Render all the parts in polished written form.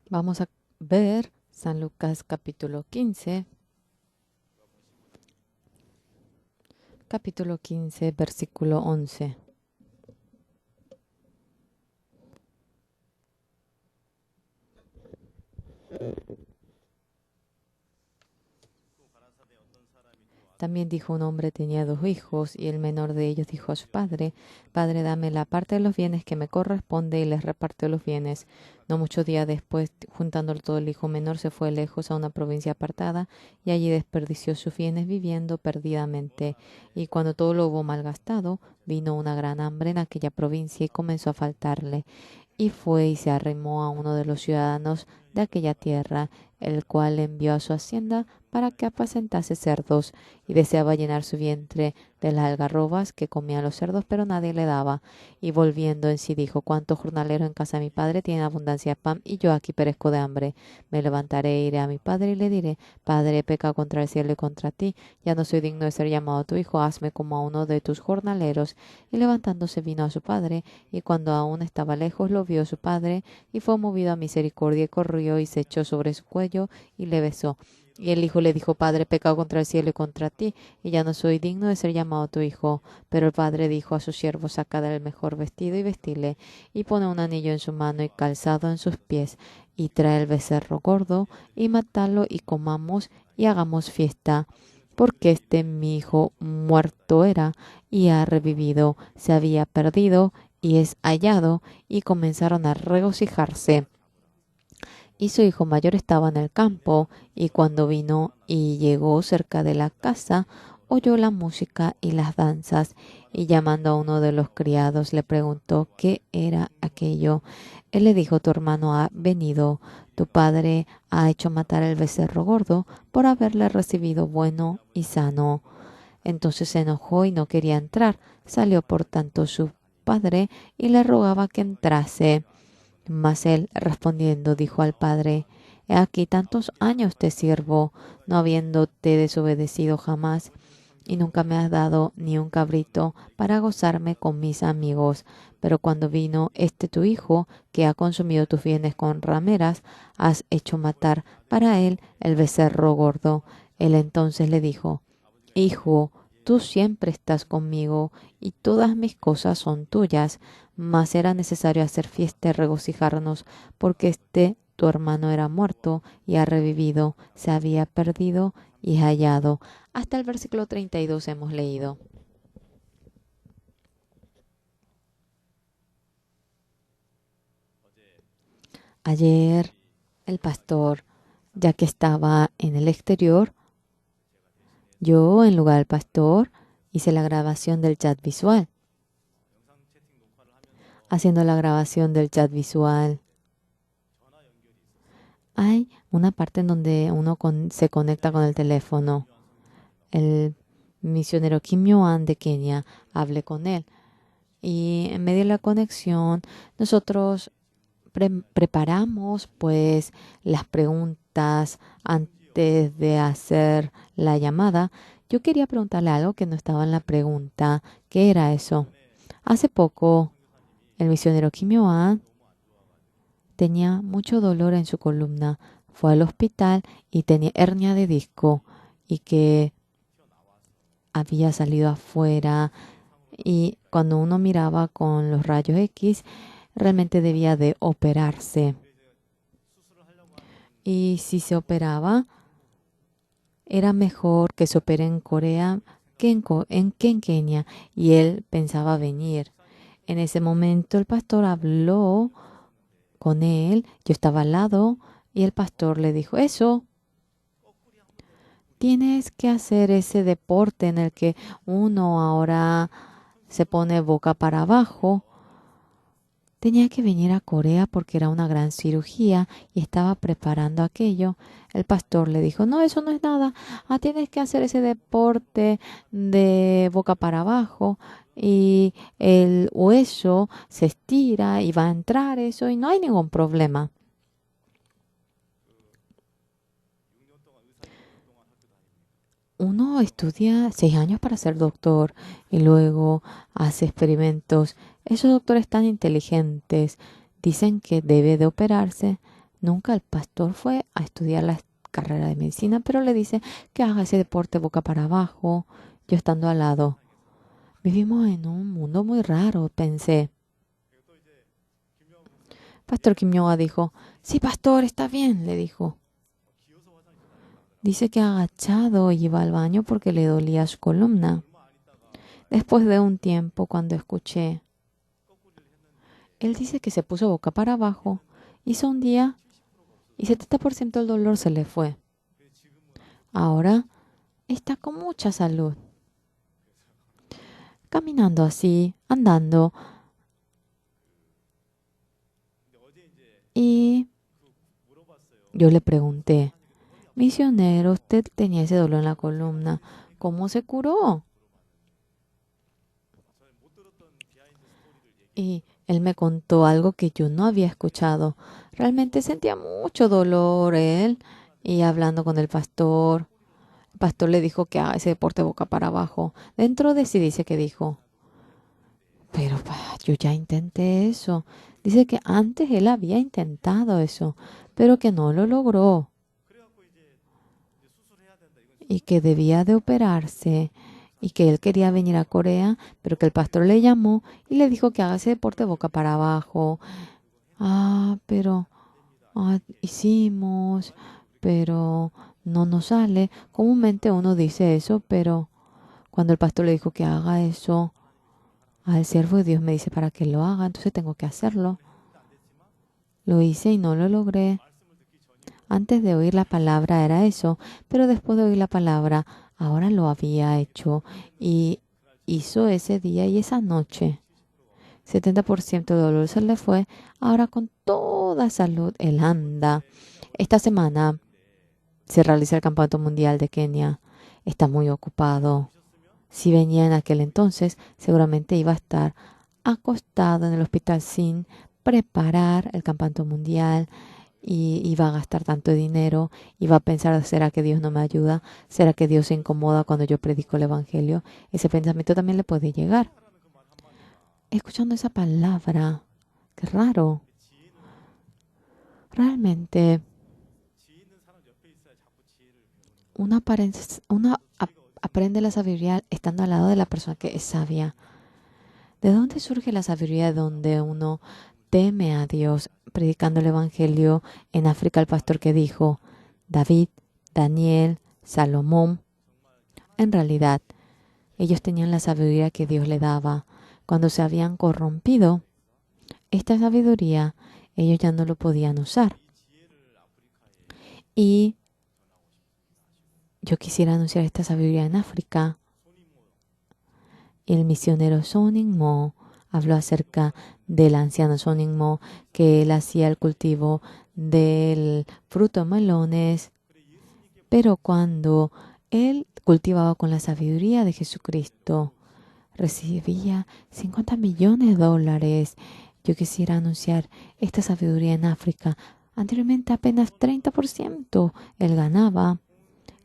Vamos a ver San Lucas capítulo 15. Capítulo 15, versículo 11. También dijo un hombre tenía 2 hijos, y el menor de ellos dijo a su padre: Padre, dame la parte de los bienes que me corresponde, y les repartió los bienes. No mucho día después, juntándolo todo, el hijo menor se fue lejos a una provincia apartada, y allí desperdició sus bienes viviendo perdidamente. Y cuando todo lo hubo malgastado, vino una gran hambre en aquella provincia y comenzó a faltarle. Y fue y se arrimó a uno de los ciudadanos de aquella tierra, el cual envió a su hacienda para que apacentase cerdos, y deseaba llenar su vientre de las algarrobas que comían los cerdos, pero nadie le daba. Y volviendo en sí dijo: Cuántos jornaleros en casa de mi padre tienen abundancia de pan, y yo aquí perezco de hambre. Me levantaré, iré a mi padre y le diré: Padre, he pecado contra el cielo y contra ti, ya no soy digno de ser llamado tu hijo, hazme como a uno de tus jornaleros. Y levantándose vino a su padre, y cuando aún estaba lejos lo vio su padre, y fue movido a misericordia, y corrió y se echó sobre su cuello y le besó. Y el hijo le dijo: Padre, he pecado contra el cielo y contra ti, y ya no soy digno de ser llamado tu hijo. Pero el padre dijo a su siervo: Sacad el mejor vestido y vestile, y pone un anillo en su mano y calzado en sus pies, y trae el becerro gordo, y matadlo, y comamos, y hagamos fiesta. Porque mi hijo muerto era, y ha revivido, se había perdido, y es hallado. Y comenzaron a regocijarse. Y su hijo mayor estaba en el campo, y cuando vino y llegó cerca de la casa, oyó la música y las danzas, y llamando a uno de los criados le preguntó qué era aquello. Él le dijo: Tu hermano ha venido, tu padre ha hecho matar el becerro gordo por haberle recibido bueno y sano. Entonces se enojó y no quería entrar. Salió por tanto su padre y le rogaba que entrase. Mas él, respondiendo, dijo al padre: He aquí tantos años te sirvo, no habiéndote desobedecido jamás, y nunca me has dado ni un cabrito para gozarme con mis amigos. Pero cuando vino tu hijo, que ha consumido tus bienes con rameras, has hecho matar para él el becerro gordo. Él entonces le dijo: Hijo, tú siempre estás conmigo, y todas mis cosas son tuyas. Mas era necesario hacer fiesta y regocijarnos, porque tu hermano era muerto y ha revivido, se había perdido y hallado. Hasta el versículo 32 hemos leído. Ayer el pastor, ya que estaba en el exterior, yo en lugar del pastor hice la grabación del chat visual. Haciendo la grabación del chat visual, hay una parte en donde uno se conecta con el teléfono. El misionero Kim Yoan de Kenia, hablé con él. Y en medio de la conexión, nosotros preparamos pues las preguntas antes de hacer la llamada. Yo quería preguntarle algo que no estaba en la pregunta. ¿Qué era eso? Hace poco, el misionero Kim Yoan tenía mucho dolor en su columna. Fue al hospital y tenía hernia de disco, y que había salido afuera, y cuando uno miraba con los rayos X, realmente debía de operarse. Y si se operaba, era mejor que se opere en Corea que en Kenia. Y él pensaba venir. En ese momento el pastor habló con él. Yo estaba al lado y el pastor le dijo: tienes que hacer ese deporte en el que uno ahora se pone boca para abajo. Tenía que venir a Corea porque era una gran cirugía y estaba preparando aquello. El pastor le dijo: No, eso no es nada. Tienes que hacer ese deporte de boca para abajo y el hueso se estira y va a entrar eso y no hay ningún problema. uno estudia 6 años para ser doctor y luego hace experimentos. Esos doctores tan inteligentes dicen que debe de operarse. Nunca el pastor fue a estudiar la carrera de medicina, pero le dice que haga ese deporte boca para abajo, yo estando al lado. Vivimos en un mundo muy raro, pensé. Pastor Kim Yoga dijo, sí, pastor, está bien, le dijo. Dice que agachado iba al baño porque le dolía su columna. Después de un tiempo, cuando escuché, él dice que se puso boca para abajo, hizo un día y 70% del dolor se le fue. Ahora está con mucha salud. Caminando así, andando. Y yo le pregunté, misionero, usted tenía ese dolor en la columna, ¿cómo se curó? Y él me contó algo que yo no había escuchado. Realmente sentía mucho dolor él y hablando con el pastor. El pastor le dijo que haga ese deporte boca para abajo. Dentro de sí dice que dijo, pero yo ya intenté eso. Dice que antes él había intentado eso, pero que no lo logró y que debía de operarse y que él quería venir a Corea, pero que el pastor le llamó y le dijo que haga ese deporte boca para abajo. Pero hicimos, pero no nos sale. Comúnmente uno dice eso, pero cuando el pastor le dijo que haga eso, al siervo de Dios me dice para que lo haga, entonces tengo que hacerlo. Lo hice y no lo logré. Antes de oír la palabra era eso, pero después de oír la palabra, ahora lo había hecho y hizo ese día y esa noche. 70% de dolor se le fue. Ahora con toda salud, él anda. Esta semana se realiza el Campeonato Mundial de Kenia. Está muy ocupado. Si venía en aquel entonces, seguramente iba a estar acostado en el hospital sin preparar el Campeonato Mundial y iba a gastar tanto dinero. Iba a pensar, ¿será que Dios no me ayuda? ¿Será que Dios se incomoda cuando yo predico el Evangelio? Ese pensamiento también le puede llegar. Escuchando esa palabra, qué raro. Realmente, uno aprende la sabiduría estando al lado de la persona que es sabia. ¿De dónde surge la sabiduría donde uno teme a Dios? Predicando el Evangelio en África, el pastor que dijo, David, Daniel, Salomón, en realidad, ellos tenían la sabiduría que Dios le daba. Cuando se habían corrompido, esta sabiduría ellos ya no lo podían usar. Y yo quisiera anunciar esta sabiduría en África. El misionero Soning Mo habló acerca del anciano Soning Mo, que él hacía el cultivo del fruto de melones, pero cuando él cultivaba con la sabiduría de Jesucristo, recibía $50 millones. Yo quisiera anunciar esta sabiduría en África. Anteriormente apenas 30% él ganaba.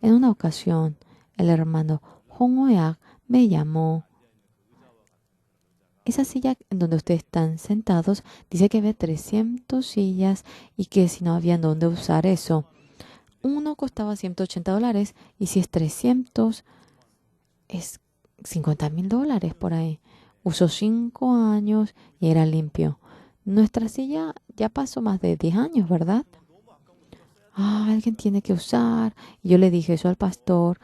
En una ocasión, el hermano Hong Oeak me llamó. Esa silla en donde ustedes están sentados, dice que había 300 sillas y que si no había dónde usar eso. Uno costaba $180 y si es 300 es $50,000 por ahí. Usó 5 años y era limpio. Nuestra silla ya pasó más de 10 años, ¿verdad? Alguien tiene que usar. Y yo le dije eso al pastor.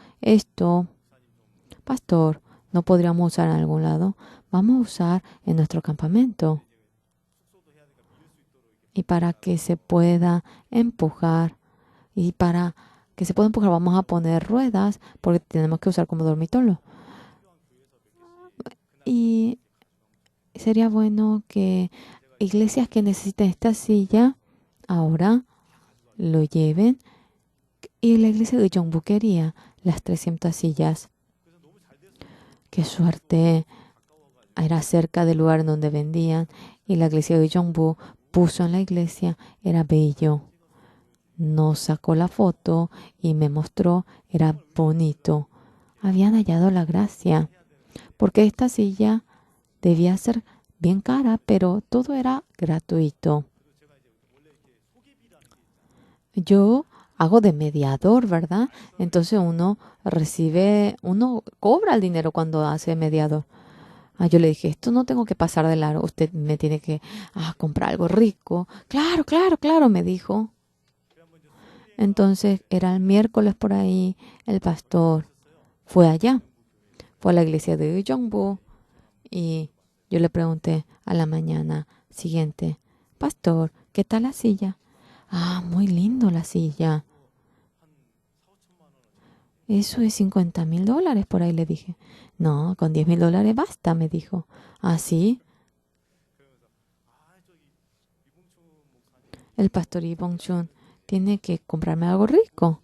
Pastor, ¿no podríamos usar en algún lado? Vamos a usar en nuestro campamento. Y para que se pueda empujar, vamos a poner ruedas porque tenemos que usar como dormitorio. Y sería bueno que iglesias que necesiten esta silla ahora lo lleven. Y la iglesia de Jongbu quería las 300 sillas. Qué suerte. Era cerca del lugar donde vendían y la iglesia de Jongbu puso en la iglesia. Era bello. Nos sacó la foto y me mostró. Era bonito. habían hallado la gracia, porque esta silla debía ser bien cara, pero todo era gratuito. Yo hago de mediador, ¿verdad? Entonces uno cobra el dinero cuando hace mediador. Yo le dije, esto no tengo que pasar de largo, usted me tiene que comprar algo rico. Claro, claro, claro, me dijo. Entonces era el miércoles por ahí, el pastor fue allá, fue a la iglesia de Ujeongbu y yo le pregunté a la mañana siguiente, pastor, ¿qué tal la silla? Muy lindo la silla. Eso es $50,000 por ahí, le dije. No, con $10,000 basta, me dijo. ¿Sí? El pastor Ibong Chun tiene que comprarme algo rico.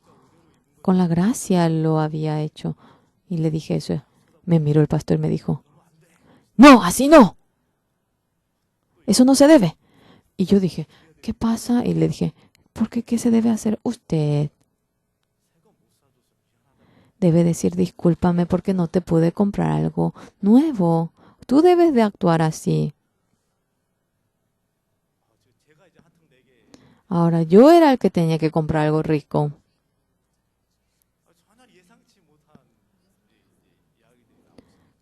Con la gracia lo había hecho. Y le dije eso. Me miró el pastor y me dijo, no, así no. Eso no se debe. Y yo dije, ¿qué pasa? Y le dije, ¿por qué? ¿Qué se debe hacer? Usted debe decir, discúlpame porque no te pude comprar algo nuevo. Tú debes de actuar así. Ahora yo era el que tenía que comprar algo rico.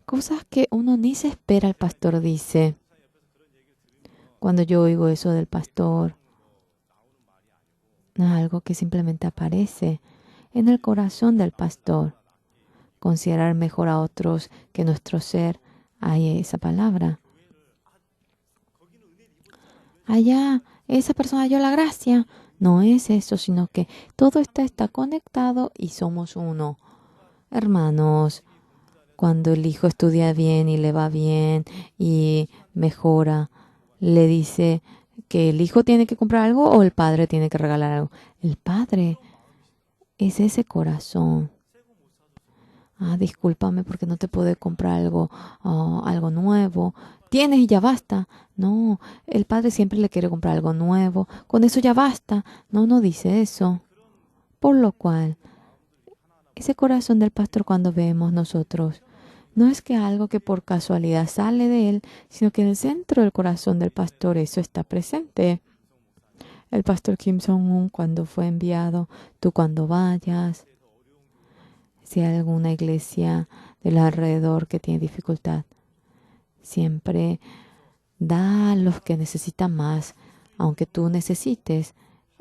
Cosas que uno ni se espera, el pastor dice. Cuando yo oigo eso del pastor, no es algo que simplemente aparece en el corazón del pastor. Considerar mejor a otros que nuestro ser. Hay esa palabra. Allá, esa persona dio la gracia. No es eso, sino que todo está conectado y somos uno. Hermanos, cuando el hijo estudia bien y le va bien y mejora, le dice que el hijo tiene que comprar algo o el padre tiene que regalar algo. El padre es ese corazón. Discúlpame porque no te pude comprar algo nuevo. Tienes y ya basta. No, el padre siempre le quiere comprar algo nuevo. Con eso ya basta. No, no dice eso. Por lo cual, ese corazón del pastor cuando vemos nosotros, no es que algo que por casualidad sale de él, sino que en el centro del corazón del pastor eso está presente. El pastor Kim Jong-un cuando fue enviado, tú cuando vayas, si hay alguna iglesia del alrededor que tiene dificultad, siempre da a los que necesitan más, aunque tú necesites.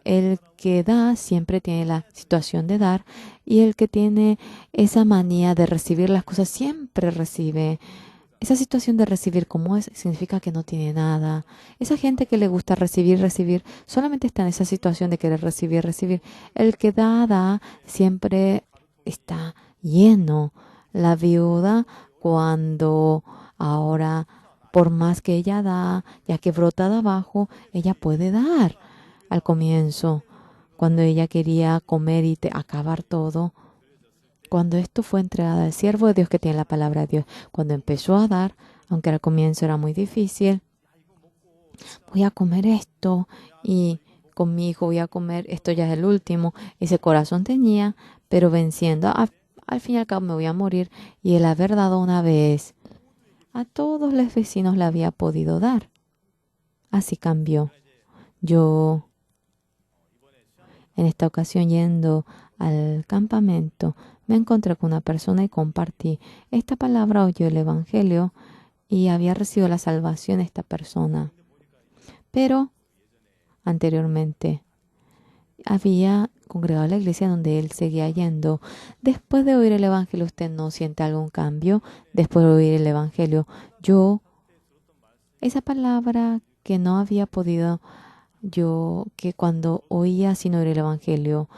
El que da siempre tiene la situación de dar y el que tiene esa manía de recibir las cosas siempre recibe. Esa situación de recibir como es significa que no tiene nada. Esa gente que le gusta recibir, solamente está en esa situación de querer recibir. El que da, siempre está lleno. La viuda, cuando ahora, por más que ella da, ya que brota de abajo, ella puede dar. Al comienzo, cuando ella quería comer y acabar todo, cuando esto fue entregado al siervo de Dios que tiene la palabra de Dios, cuando empezó a dar, aunque al comienzo era muy difícil, voy a comer esto y con mi hijo voy a comer, esto ya es el último, ese corazón tenía, pero venciendo, al fin y al cabo me voy a morir y el haber dado una vez, a todos los vecinos le había podido dar. Así cambió. Yo, en esta ocasión yendo al campamento, me encontré con una persona y compartí esta palabra, oyó el Evangelio y había recibido la salvación esta persona. Pero anteriormente había congregado en la iglesia donde él seguía yendo. Después de oír el Evangelio, ¿usted no siente algún cambio? Después de oír el Evangelio, esa palabra que no había podido, que cuando oía sin oír el Evangelio,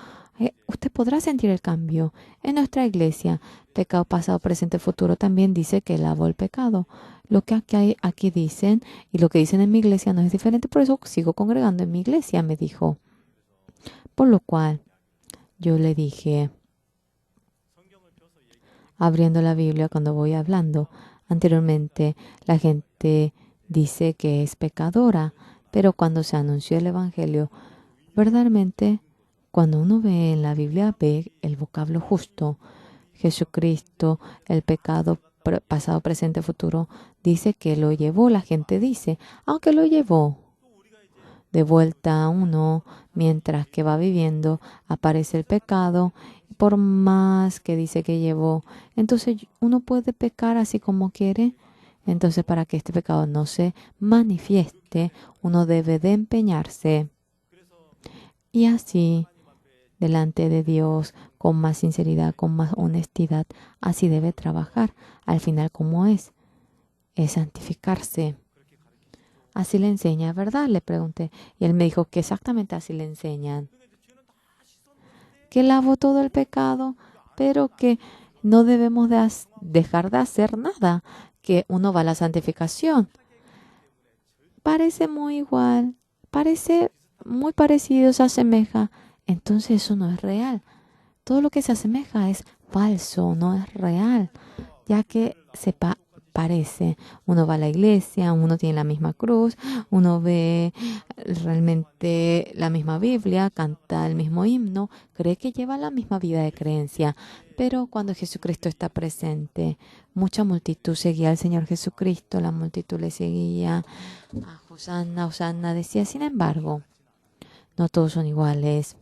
usted podrá sentir el cambio. En nuestra iglesia, pecado pasado, presente, futuro, también dice que lavó el pecado. Lo que aquí dicen y lo que dicen en mi iglesia no es diferente, por eso sigo congregando en mi iglesia, me dijo. Por lo cual, yo le dije, abriendo la Biblia cuando voy hablando, anteriormente la gente dice que es pecadora, pero cuando se anunció el Evangelio, verdaderamente, cuando uno ve en la Biblia, ve el vocablo justo. Jesucristo, el pecado pasado, presente, futuro, dice que lo llevó. La gente dice, aunque lo llevó de vuelta a uno, mientras que va viviendo, aparece el pecado, por más que dice que llevó. Entonces uno puede pecar así como quiere. Entonces, para que este pecado no se manifieste, uno debe de empeñarse. Y así, delante de Dios, con más sinceridad, con más honestidad, así debe trabajar. Al final, ¿cómo es? Es santificarse. Así le enseña, ¿verdad? Le pregunté. Y él me dijo que exactamente así le enseñan. Que lavó todo el pecado, pero que no debemos de dejar de hacer nada. Que uno va a la santificación. Parece muy igual. Parece muy parecido, se asemeja. Entonces eso no es real. Todo lo que se asemeja es falso, no es real, ya que parece. Uno va a la iglesia, uno tiene la misma cruz, uno ve realmente la misma Biblia, canta el mismo himno, cree que lleva la misma vida de creencia. Pero cuando Jesucristo está presente, mucha multitud seguía al Señor Jesucristo, la multitud le seguía a Hosanna, Hosanna, decía. Sin embargo, no todos son iguales.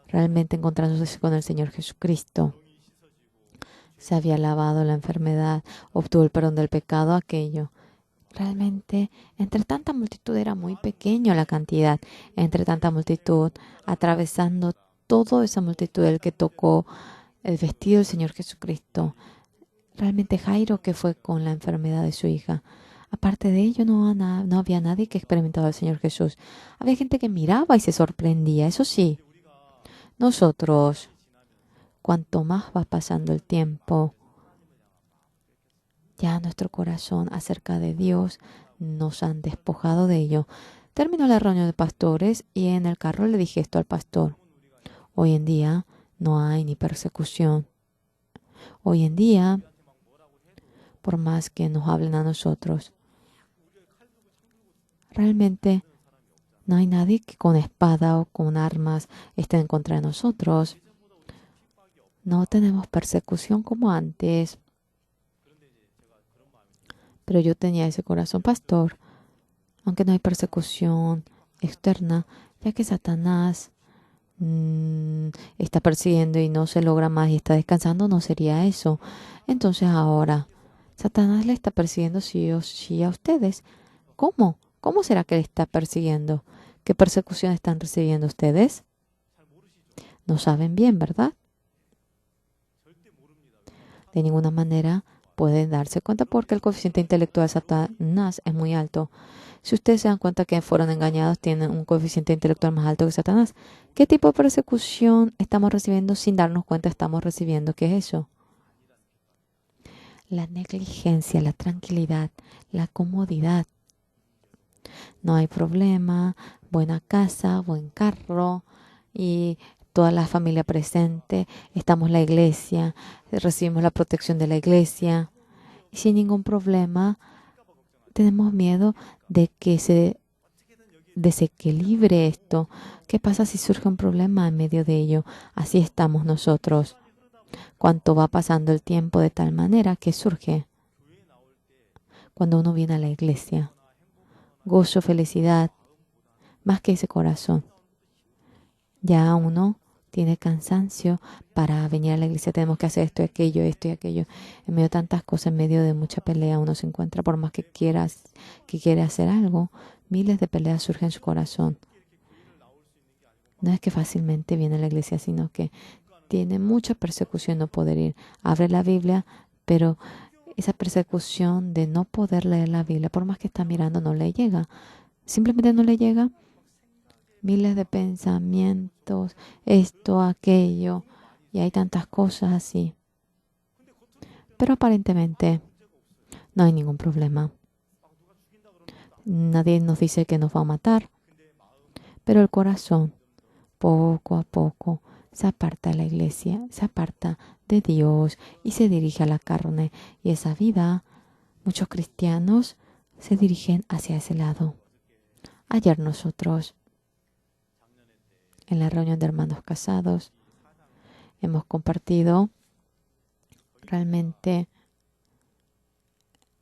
Realmente encontrándose con el Señor Jesucristo, se había lavado la enfermedad, obtuvo el perdón del pecado, aquello. Realmente, entre tanta multitud era muy pequeño la cantidad, entre tanta multitud, atravesando toda esa multitud, el que tocó el vestido del Señor Jesucristo. Realmente Jairo, que fue con la enfermedad de su hija. Aparte de ello, no había nadie que experimentaba al Señor Jesús. Había gente que miraba y se sorprendía, eso sí. Nosotros, cuanto más va pasando el tiempo, ya nuestro corazón acerca de Dios nos han despojado de ello. Terminó la reunión de pastores y en el carro le dije esto al pastor. Hoy en día no hay ni persecución. Hoy en día, por más que nos hablen a nosotros, realmente no hay nadie que con espada o con armas esté en contra de nosotros. No tenemos persecución como antes. Pero yo tenía ese corazón, pastor, aunque no hay persecución externa, ya que Satanás está persiguiendo y no se logra más y está descansando, no sería eso. Entonces ahora, Satanás le está persiguiendo sí o sí a ustedes. ¿Cómo? ¿Cómo será que le está persiguiendo? ¿Qué persecución están recibiendo ustedes? No saben bien, ¿verdad? De ninguna manera pueden darse cuenta porque el coeficiente intelectual de Satanás es muy alto. Si ustedes se dan cuenta que fueron engañados, tienen un coeficiente intelectual más alto que Satanás. ¿Qué tipo de persecución estamos recibiendo sin darnos cuenta estamos recibiendo? ¿Qué es eso? La negligencia, la tranquilidad, la comodidad. No hay problema, buena casa, buen carro y toda la familia presente. Estamos en la iglesia, recibimos la protección de la iglesia y sin ningún problema. Tenemos miedo de que se desequilibre esto. ¿Qué pasa si surge un problema en medio de ello? Así estamos nosotros. Cuánto va pasando el tiempo de tal manera que surge cuando uno viene a la iglesia. Gozo, felicidad, más que ese corazón. Ya uno tiene cansancio para venir a la iglesia. Tenemos que hacer esto y aquello. En medio de tantas cosas, en medio de mucha pelea, uno se encuentra, por más que quiere hacer algo, miles de peleas surgen en su corazón. No es que fácilmente viene a la iglesia, sino que tiene mucha persecución no poder ir. Abre la Biblia, pero esa persecución de no poder leer la Biblia, por más que está mirando, no le llega. Simplemente no le llega. Miles de pensamientos, esto, aquello, y hay tantas cosas así. Pero aparentemente no hay ningún problema. Nadie nos dice que nos va a matar, pero el corazón, poco a poco, se aparta de la iglesia, se aparta de Dios y se dirige a la carne. Y esa vida, muchos cristianos se dirigen hacia ese lado. Ayer nosotros, en la reunión de hermanos casados, hemos compartido realmente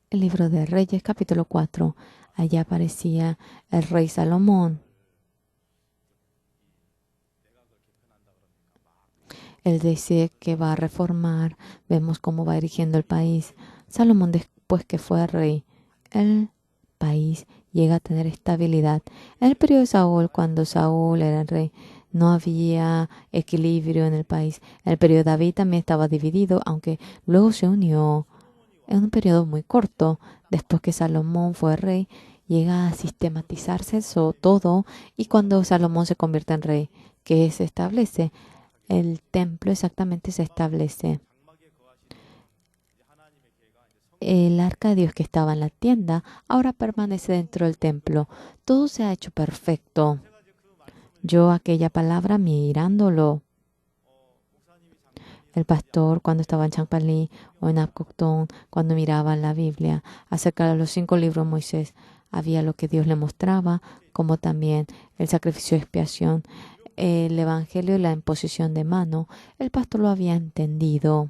el libro de Reyes, capítulo 4. Allá aparecía el rey Salomón. Él dice que va a reformar. Vemos cómo va dirigiendo el país. Salomón, después que fue rey, el país llega a tener estabilidad. En el periodo de Saúl, cuando Saúl era el rey, no había equilibrio en el país. En el periodo de David también estaba dividido, aunque luego se unió en un periodo muy corto. Después que Salomón fue rey, llega a sistematizarse eso todo, y cuando Salomón se convierte en rey, ¿qué se establece? El templo exactamente se establece. El arca de Dios que estaba en la tienda ahora permanece dentro del templo. Todo se ha hecho perfecto. Yo aquella palabra mirándolo. El pastor cuando estaba en Champalí o en Apcoctón, cuando miraba la Biblia acerca de los 5 libros de Moisés, había lo que Dios le mostraba, como también el sacrificio de expiación, el evangelio y la imposición de mano. El pastor lo había entendido.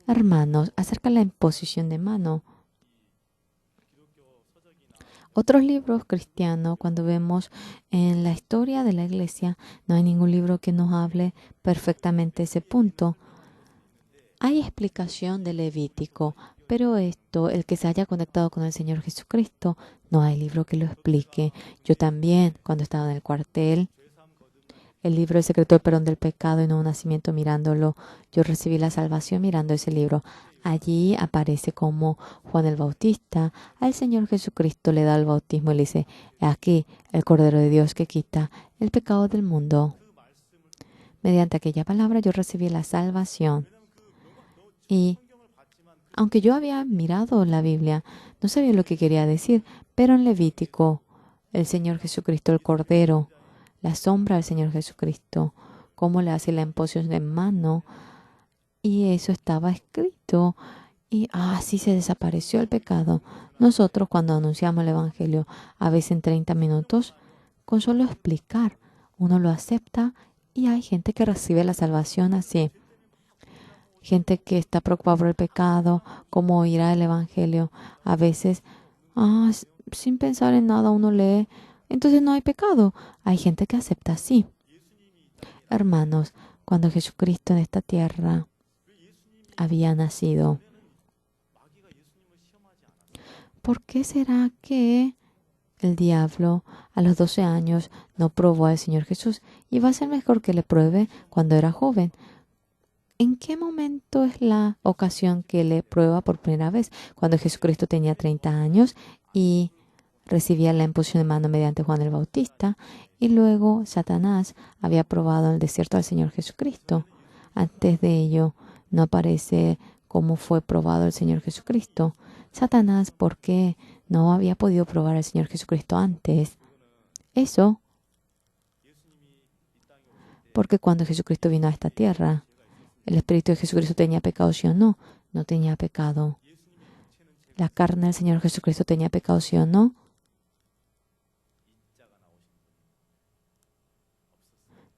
Hermanos, acerca de la imposición de mano. Otros libros cristianos, cuando vemos en la historia de la iglesia, no hay ningún libro que nos hable perfectamente ese punto. Hay explicación de Levítico, pero esto, el que se haya conectado con el Señor Jesucristo, no hay libro que lo explique. Yo también, cuando estaba en el cuartel, el libro El secreto del perdón del pecado y nuevo nacimiento, mirándolo, yo recibí la salvación mirando ese libro. Allí aparece como Juan el Bautista al Señor Jesucristo le da el bautismo y le dice: "He aquí el Cordero de Dios que quita el pecado del mundo". Mediante aquella palabra yo recibí la salvación. Y aunque yo había mirado la Biblia, no sabía lo que quería decir, pero en Levítico, el Señor Jesucristo, el Cordero, la sombra del Señor Jesucristo, cómo le hace la imposición de mano, y eso estaba escrito, y así se desapareció el pecado. Nosotros cuando anunciamos el Evangelio, a veces en 30 minutos, con solo explicar, uno lo acepta y hay gente que recibe la salvación así. Gente que está preocupada por el pecado, cómo oirá el Evangelio. A veces, sin pensar en nada, uno lee, entonces no hay pecado. Hay gente que acepta así. Hermanos, cuando Jesucristo en esta tierra había nacido, ¿por qué será que el diablo a los 12 años no probó al Señor Jesús? Y va a ser mejor que le pruebe cuando era joven. ¿En qué momento es la ocasión que le prueba por primera vez? Cuando Jesucristo tenía 30 años y recibía la imposición de mano mediante Juan el Bautista, y luego Satanás había probado en el desierto al Señor Jesucristo. Antes de ello no aparece cómo fue probado el Señor Jesucristo. Satanás, ¿por qué no había podido probar al Señor Jesucristo antes? Eso porque cuando Jesucristo vino a esta tierra, ¿el Espíritu de Jesucristo tenía pecado, sí o no? No tenía pecado. ¿La carne del Señor Jesucristo tenía pecado, sí o no?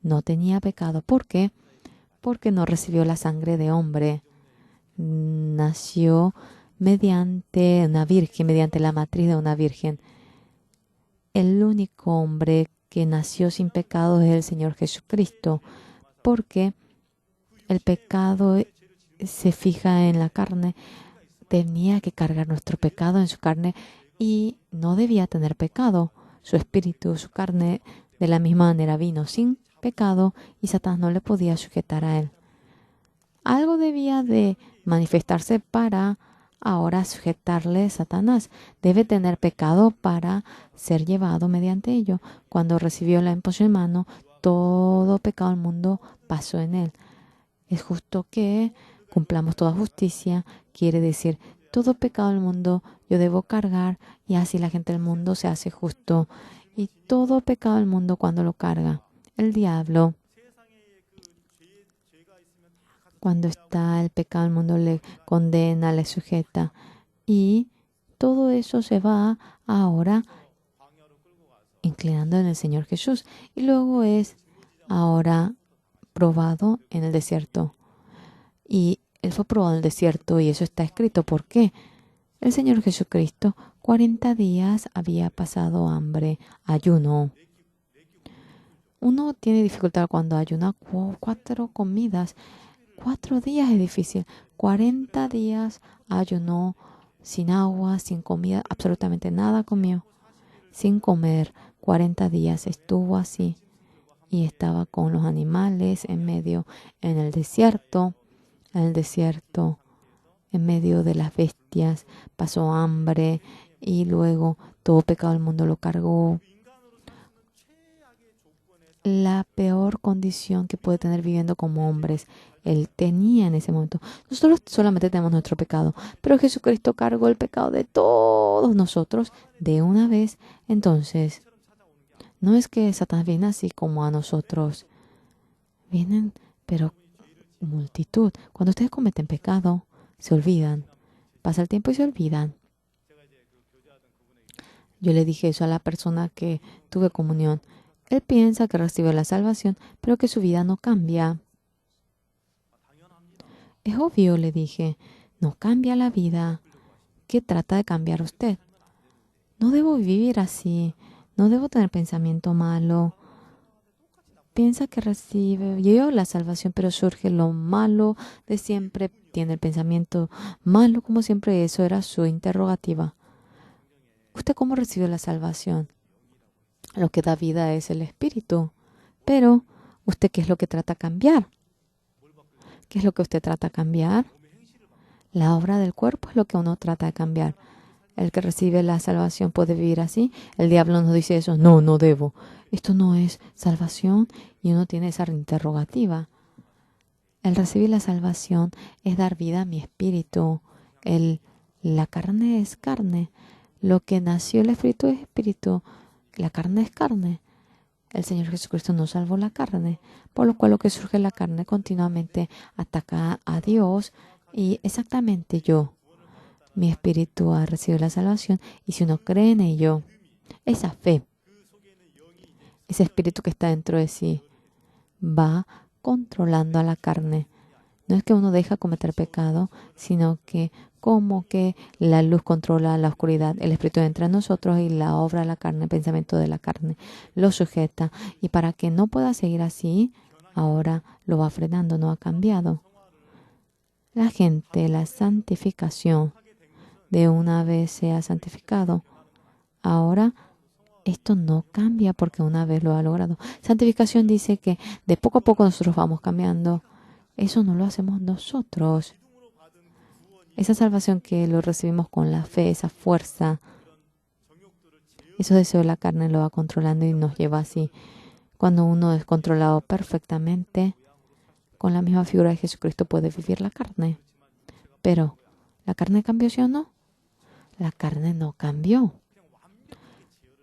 No tenía pecado. ¿Por qué? Porque no recibió la sangre de hombre. Nació mediante una virgen, mediante la matriz de una virgen. El único hombre que nació sin pecado es el Señor Jesucristo, porque el pecado se fija en la carne. Tenía que cargar nuestro pecado en su carne y no debía tener pecado. Su espíritu, su carne, de la misma manera vino sin pecado y Satanás no le podía sujetar a él. Algo debía de manifestarse para ahora sujetarle a Satanás. Debe tener pecado para ser llevado mediante ello. Cuando recibió la imposición de mano, todo pecado del mundo pasó en él. Es justo que cumplamos toda justicia. Quiere decir, todo pecado del mundo yo debo cargar, y así la gente del mundo se hace justo. Y todo pecado del mundo, cuando lo carga el diablo, cuando está el pecado del mundo, le condena, le sujeta. Y todo eso se va ahora inclinando en el Señor Jesús. Y luego es ahora probado en el desierto. Y Él fue probado en el desierto y eso está escrito. ¿Por qué? El Señor Jesucristo 40 días había pasado hambre, ayuno. Uno tiene dificultad cuando ayuna 4 comidas. 4 días es difícil. 40 días ayunó sin agua, sin comida, absolutamente nada comió. Sin comer, 40 días estuvo así. Y estaba con los animales en medio, en el desierto, en medio de las bestias. Pasó hambre y luego todo pecado del mundo lo cargó. La peor condición que puede tener viviendo como hombres. Él tenía en ese momento. Nosotros solamente tenemos nuestro pecado, pero Jesucristo cargó el pecado de todos nosotros de una vez. Entonces, no es que Satanás viene así como a nosotros. Vienen, pero multitud. Cuando ustedes cometen pecado, se olvidan. Pasa el tiempo y se olvidan. Yo le dije eso a la persona que tuve comunión. Él piensa que recibe la salvación, pero que su vida no cambia. Es obvio, le dije, no cambia la vida. ¿Qué trata de cambiar usted? No debo vivir así. No debo tener pensamiento malo. Piensa que recibe yo la salvación, pero surge lo malo de siempre. Tiene el pensamiento malo, como siempre. Eso era su interrogativa. ¿Usted cómo recibe la salvación? Lo que da vida es el Espíritu. Pero, ¿usted qué es lo que trata de cambiar? ¿Qué es lo que usted trata de cambiar? La obra del cuerpo es lo que uno trata de cambiar. El que recibe la salvación puede vivir así. El diablo nos dice eso. No, no debo. Esto no es salvación y uno tiene esa interrogativa. El recibir la salvación es dar vida a mi espíritu. La carne es carne. Lo que nació el espíritu es espíritu. La carne es carne. El Señor Jesucristo no salvó la carne, por lo cual lo que surge en la carne continuamente ataca a Dios y exactamente yo. Mi espíritu ha recibido la salvación y si uno cree en ello, esa fe, ese espíritu que está dentro de sí, va controlando a la carne. No es que uno deja cometer pecado, sino que como que la luz controla la oscuridad. El Espíritu entra en nosotros y la obra de la carne, el pensamiento de la carne, lo sujeta. Y para que no pueda seguir así, ahora lo va frenando, no ha cambiado. La gente, la santificación, de una vez se ha santificado. Ahora esto no cambia porque una vez lo ha logrado. Santificación dice que de poco a poco nosotros vamos cambiando. Eso no lo hacemos nosotros. Esa salvación que lo recibimos con la fe, esa fuerza, esos deseos de la carne lo va controlando y nos lleva así. Cuando uno es controlado perfectamente, con la misma figura de Jesucristo puede vivir la carne. Pero, ¿la carne cambió, sí o no? La carne no cambió.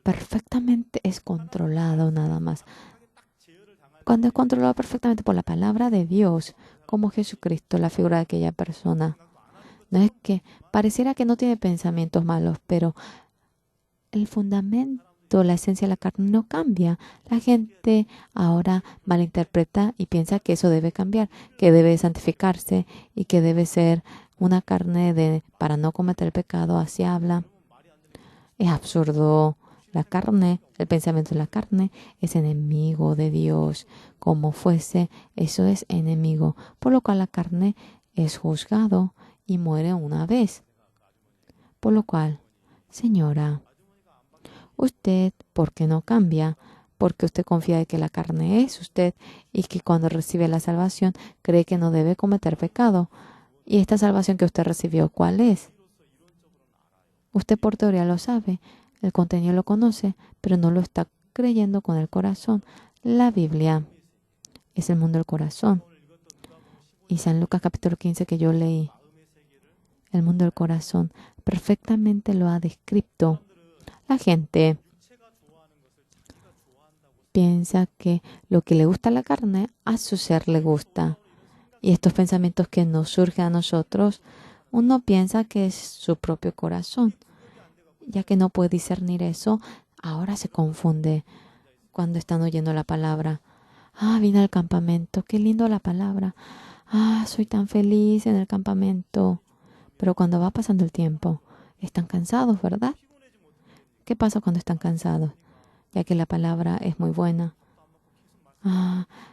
Perfectamente es controlado nada más. Cuando es controlado perfectamente por la palabra de Dios, como Jesucristo, la figura de aquella persona. No es que pareciera que no tiene pensamientos malos, pero el fundamento, la esencia de la carne no cambia. La gente ahora malinterpreta y piensa que eso debe cambiar, que debe santificarse y que debe ser una carne para no cometer el pecado. Así habla. Es absurdo. La carne, el pensamiento de la carne es enemigo de Dios. Como fuese, eso es enemigo. Por lo cual la carne es juzgado y muere una vez. Por lo cual, señora, usted, ¿por qué no cambia? Porque usted confía de que la carne es usted y que cuando recibe la salvación cree que no debe cometer pecado. ¿Y esta salvación que usted recibió, cuál es? Usted por teoría lo sabe, el contenido lo conoce, pero no lo está creyendo con el corazón. La Biblia es el mundo del corazón. Y San Lucas capítulo 15 que yo leí, el mundo del corazón, perfectamente lo ha descrito. La gente piensa que lo que le gusta a la carne, a su ser le gusta. Y estos pensamientos que nos surgen a nosotros, uno piensa que es su propio corazón. Ya que no puede discernir eso, ahora se confunde cuando están oyendo la palabra. Ah, vine al campamento, qué lindo la palabra. soy tan feliz en el campamento. Pero cuando va pasando el tiempo, están cansados, ¿verdad? ¿Qué pasa cuando están cansados? Ya que la palabra es muy buena.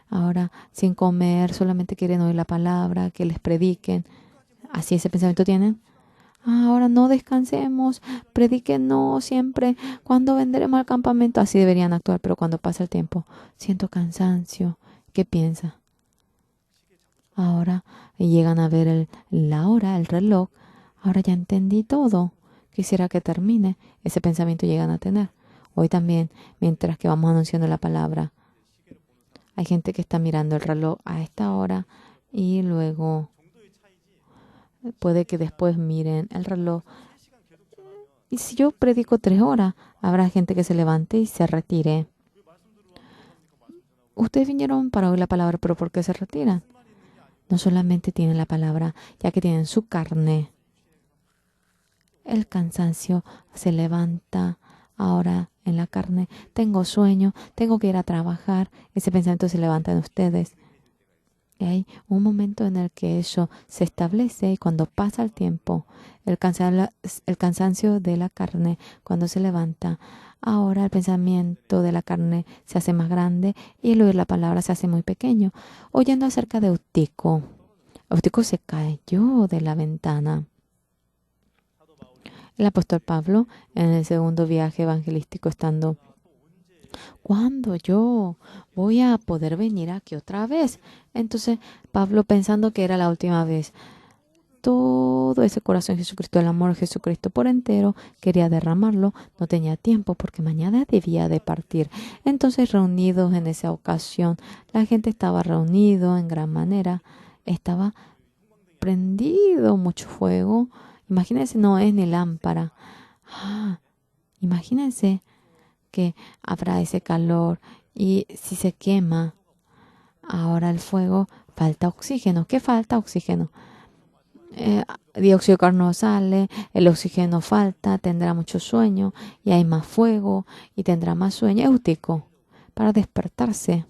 Ahora sin comer, solamente quieren oír la palabra, que les prediquen. ¿Así ese pensamiento tienen? Ahora no descansemos, prediquen no siempre. ¿Cuándo vendremos al campamento? Así deberían actuar, pero cuando pasa el tiempo, siento cansancio. ¿Qué piensa? Ahora llegan a ver la hora, el reloj. Ahora ya entendí todo. Quisiera que termine. Ese pensamiento llegan a tener. Hoy también, mientras que vamos anunciando la palabra, hay gente que está mirando el reloj a esta hora y luego puede que después miren el reloj. Y si yo predico 3 horas, habrá gente que se levante y se retire. Ustedes vinieron para oír la palabra, pero ¿por qué se retiran? No solamente tienen la palabra, ya que tienen su carne. El cansancio se levanta ahora en la carne. Tengo sueño, tengo que ir a trabajar. Ese pensamiento se levanta en ustedes. Y hay un momento en el que eso se establece y cuando pasa el tiempo, el cansancio de la carne, cuando se levanta, ahora el pensamiento de la carne se hace más grande y el oír la palabra se hace muy pequeño. Oyendo acerca de Eutico, Eutico se cayó de la ventana. El apóstol Pablo, en el segundo viaje evangelístico, estando, ¿cuándo yo voy a poder venir aquí otra vez? Entonces, Pablo, pensando que era la última vez, todo ese corazón de Jesucristo, el amor de Jesucristo por entero, quería derramarlo. No tenía tiempo porque mañana debía de partir. Entonces, reunidos en esa ocasión, la gente estaba reunido en gran manera. Estaba prendido mucho fuego. Imagínense, no es ni lámpara. Imagínense que habrá ese calor y si se quema ahora el fuego, falta oxígeno. ¿Qué falta? Oxígeno. Dióxido de carbono sale, el oxígeno falta, tendrá mucho sueño y hay más fuego y tendrá más sueño. Eutico, para despertarse,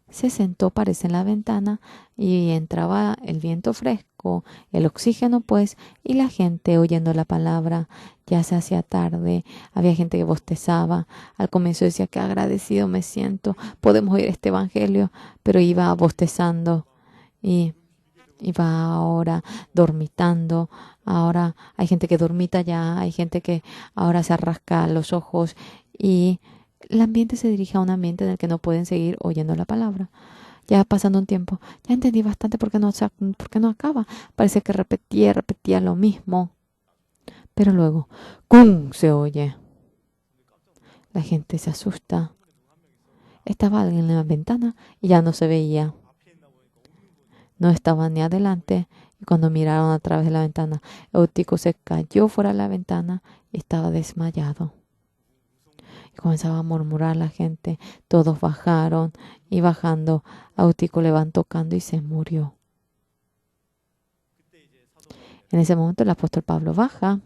se sentó, parece, en la ventana y entraba el viento fresco, el oxígeno pues, y la gente oyendo la palabra. Ya se hacía tarde, había gente que bostezaba. Al comienzo decía que agradecido me siento, podemos oír este evangelio, pero iba bostezando y iba ahora dormitando. Ahora hay gente que dormita ya, hay gente que ahora se arrasca los ojos y el ambiente se dirige a un ambiente en el que no pueden seguir oyendo la palabra. Ya pasando un tiempo, ya entendí bastante por qué no acaba. Parece que repetía lo mismo. Pero luego, ¡cum! Se oye. La gente se asusta. Estaba alguien en la ventana y ya no se veía. No estaba ni adelante. Y cuando miraron a través de la ventana, Eutico se cayó fuera de la ventana y estaba desmayado. Y comenzaba a murmurar la gente. Todos bajaron y bajando, Eutico le van tocando y se murió. En ese momento el apóstol Pablo baja.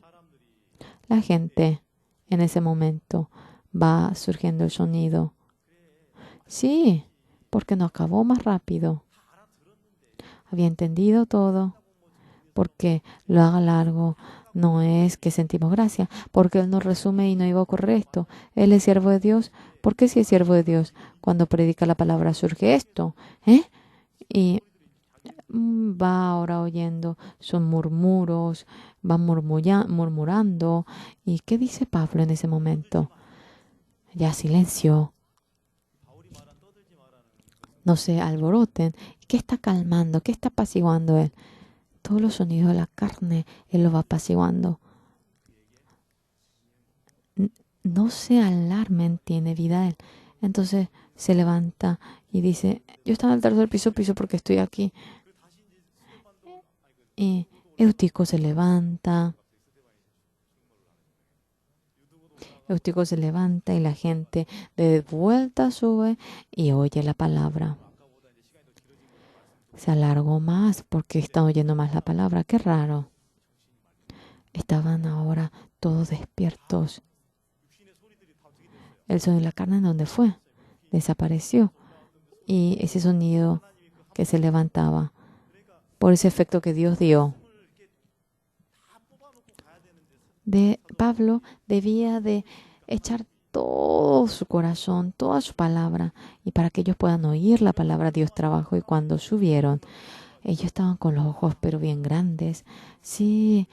La gente en ese momento va surgiendo el sonido. Sí, porque no acabó más rápido. Había entendido todo. Porque lo haga largo no es que sentimos gracia, porque Él nos resume y no iba a ocurrir esto. Él es siervo de Dios. ¿Por qué si es siervo de Dios? Cuando predica la palabra surge esto. Y va ahora oyendo, son murmuros, va murmurando. ¿Y qué dice Pablo en ese momento? Ya silencio. No se alboroten. ¿Qué está calmando? ¿Qué está apaciguando Él? Todos los sonidos de la carne, Él lo va apaciguando. No se alarmen, tiene vida Él. Entonces se levanta y dice, yo estaba en el tercer piso porque estoy aquí. Y Eutico se levanta. Eutico se levanta y la gente de vuelta sube y oye la palabra. Se alargó más porque están oyendo más la palabra. Qué raro. Estaban ahora todos despiertos. El sonido de la carne, ¿en dónde fue? Desapareció. Y ese sonido que se levantaba por ese efecto que Dios dio. Pablo debía de echar todo su corazón, toda su palabra, y para que ellos puedan oír la palabra, Dios trabajó. Y cuando subieron, ellos estaban con los ojos pero bien grandes. Sí,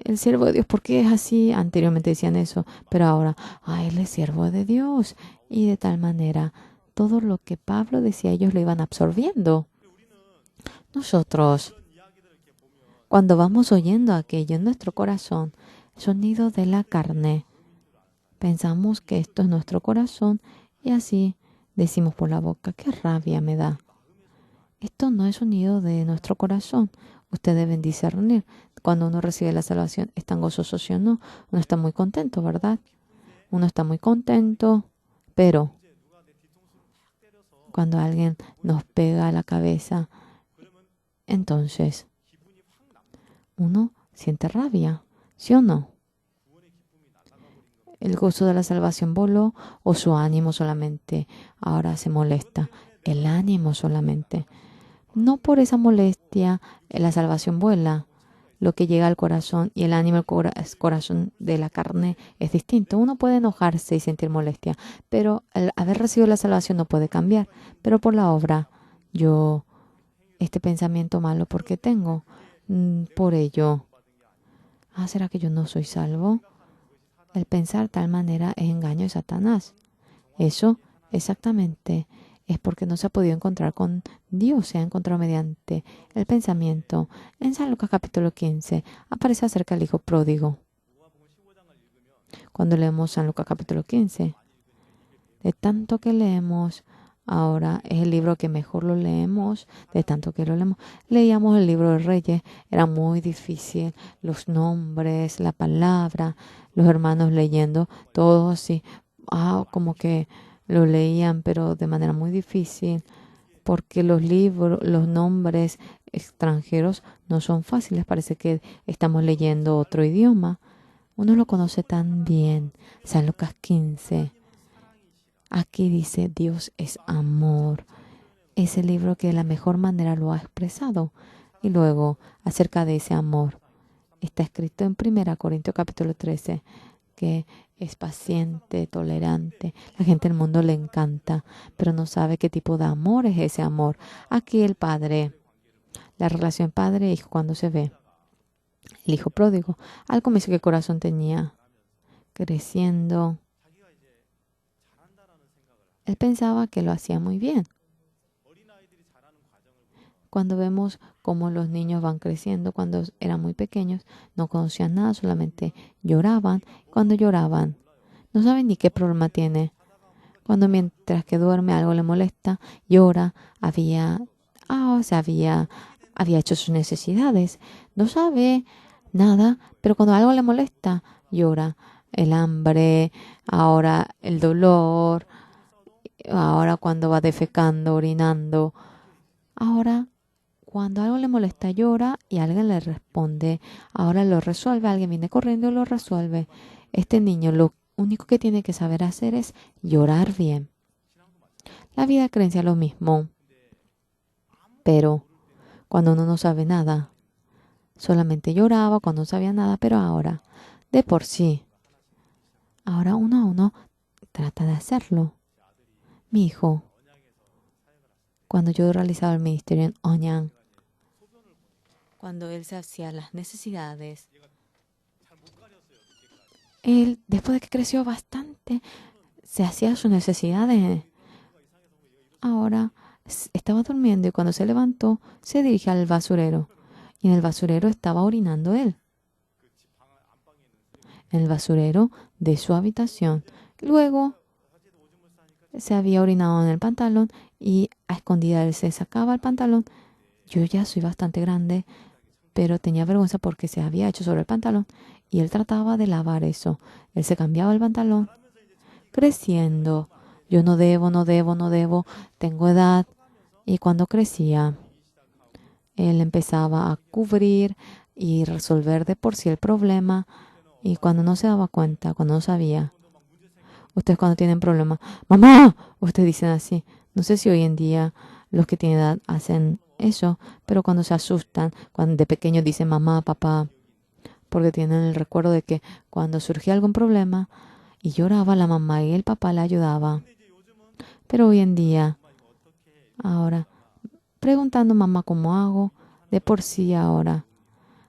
el siervo de Dios, ¿por qué es así? Anteriormente decían eso, pero ahora, él es siervo de Dios. Y de tal manera, todo lo que Pablo decía, ellos lo iban absorbiendo. Nosotros, cuando vamos oyendo aquello en nuestro corazón, sonido de la carne, pensamos que esto es nuestro corazón y así decimos por la boca, qué rabia me da. Esto no es sonido de nuestro corazón. Ustedes deben discernir. Cuando uno recibe la salvación, ¿es tan gozoso sí o no? Uno está muy contento, ¿verdad? Uno está muy contento, pero cuando alguien nos pega a la cabeza, entonces uno siente rabia, ¿sí o no? El gozo de la salvación voló o su ánimo solamente ahora se molesta. El ánimo solamente. No por esa molestia la salvación vuela. Lo que llega al corazón y el ánimo, el corazón de la carne es distinto. Uno puede enojarse y sentir molestia, pero al haber recibido la salvación no puede cambiar. Pero por la obra, yo, este pensamiento malo, ¿por qué tengo? Por ello, ¿será que yo no soy salvo? El pensar tal manera es engaño de Satanás. Eso exactamente es porque no se ha podido encontrar con Dios, se ha encontrado mediante el pensamiento. En San Lucas capítulo 15 aparece acerca del hijo pródigo. Cuando leemos San Lucas capítulo 15, de tanto que leemos, ahora es el libro que mejor lo leemos, de tanto que lo leemos. Leíamos el libro de Reyes, era muy difícil, los nombres, la palabra, los hermanos leyendo, todo así, como que lo leían, pero de manera muy difícil, porque los libros, los nombres extranjeros no son fáciles, parece que estamos leyendo otro idioma. Uno lo conoce tan bien, San Lucas 15. Aquí dice, Dios es amor. Es el libro que de la mejor manera lo ha expresado. Y luego, acerca de ese amor, está escrito en 1 Corintios capítulo 13, que es paciente, tolerante. La gente del mundo le encanta, pero no sabe qué tipo de amor es ese amor. Aquí el padre, la relación padre-hijo cuando se ve. El hijo pródigo, al comienzo qué corazón tenía, creciendo. Él pensaba que lo hacía muy bien. Cuando vemos cómo los niños van creciendo, cuando eran muy pequeños, no conocían nada, solamente lloraban. Cuando lloraban, no saben ni qué problema tiene. Cuando mientras que duerme algo le molesta, llora, había hecho sus necesidades. No sabe nada, pero cuando algo le molesta, llora. El hambre, ahora el dolor, ahora cuando va defecando, orinando. Ahora, cuando algo le molesta, llora y alguien le responde. Ahora lo resuelve, alguien viene corriendo y lo resuelve. Este niño lo único que tiene que saber hacer es llorar bien. La vida creencia lo mismo. Pero cuando uno no sabe nada, solamente lloraba cuando no sabía nada, pero ahora, de por sí, ahora uno a uno trata de hacerlo. Mi hijo, cuando yo realizaba el ministerio en Oñan, cuando él se hacía las necesidades, él, después de que creció bastante, se hacía sus necesidades. Ahora estaba durmiendo y cuando se levantó, se dirige al basurero. Y en el basurero estaba orinando él. En el basurero de su habitación. Luego se había orinado en el pantalón y a escondidas él se sacaba el pantalón. Yo ya soy bastante grande, pero tenía vergüenza porque se había hecho sobre el pantalón y él trataba de lavar eso. Él se cambiaba el pantalón, creciendo. Yo no debo, tengo edad. Y cuando crecía, él empezaba a cubrir y resolver de por sí el problema. Y cuando no se daba cuenta, cuando no sabía, ustedes cuando tienen problemas, ¡mamá! Ustedes dicen así. No sé si hoy en día los que tienen edad hacen eso, pero cuando se asustan, cuando de pequeños dicen mamá, papá, porque tienen el recuerdo de que cuando surgía algún problema y lloraba, la mamá y el papá la ayudaba. Pero hoy en día, ahora, preguntando mamá cómo hago, de por sí ahora,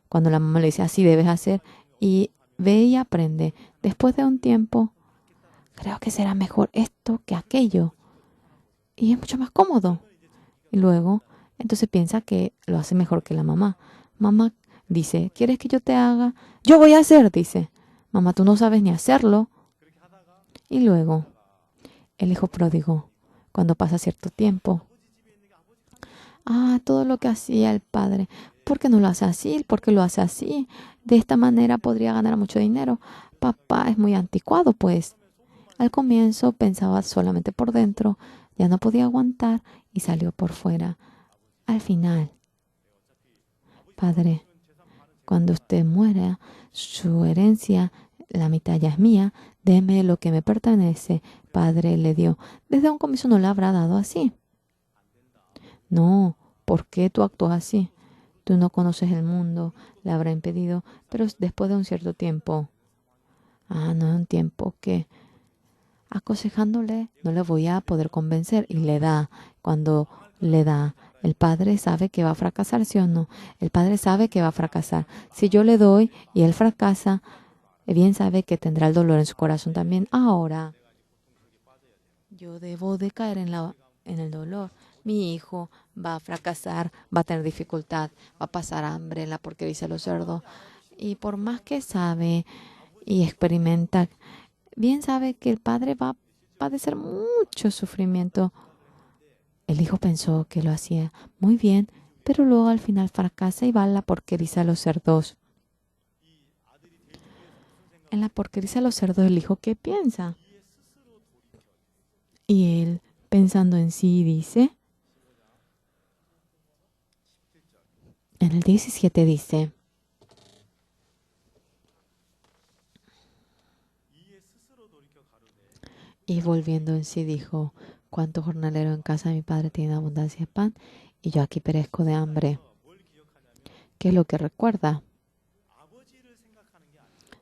cuando la mamá le dice así debes hacer y ve y aprende. Después de un tiempo, creo que será mejor esto que aquello y es mucho más cómodo. Y luego, entonces piensa que lo hace mejor que la mamá. Mamá dice, ¿quieres que yo te haga? Yo voy a hacer, dice. Mamá, tú no sabes ni hacerlo. Y luego, el hijo pródigo, cuando pasa cierto tiempo, todo lo que hacía el padre, ¿por qué no lo hace así? ¿Por qué lo hace así? De esta manera podría ganar mucho dinero. Papá es muy anticuado, pues. Al comienzo pensaba solamente por dentro, ya no podía aguantar y salió por fuera. Al final, padre, cuando usted muera, su herencia, la mitad ya es mía, deme lo que me pertenece. Padre le dio. Desde un comienzo no le habrá dado así. No, ¿por qué tú actúas así? Tú no conoces el mundo, le habrá impedido, pero después de un cierto tiempo. No es un tiempo que aconsejándole no le voy a poder convencer y le da. Cuando le da, el padre sabe que va a fracasar, ¿sí o no? El padre sabe que va a fracasar. Si yo le doy y él fracasa, bien sabe que tendrá el dolor en su corazón también. Ahora, yo debo de caer en el dolor. Mi hijo va a fracasar, va a tener dificultad, va a pasar hambre, la porquería dice los cerdos. Y por más que sabe y experimenta, bien sabe que el padre va a padecer mucho sufrimiento. El hijo pensó que lo hacía muy bien, pero luego al final fracasa y va a la porqueriza a los cerdos. En la porqueriza a los cerdos, el hijo, ¿qué piensa? Y él, pensando en sí, dice, en el 17 dice, y volviendo en sí dijo, cuánto jornalero en casa de mi padre tiene abundancia de pan, y yo aquí perezco de hambre. ¿Qué es lo que recuerda?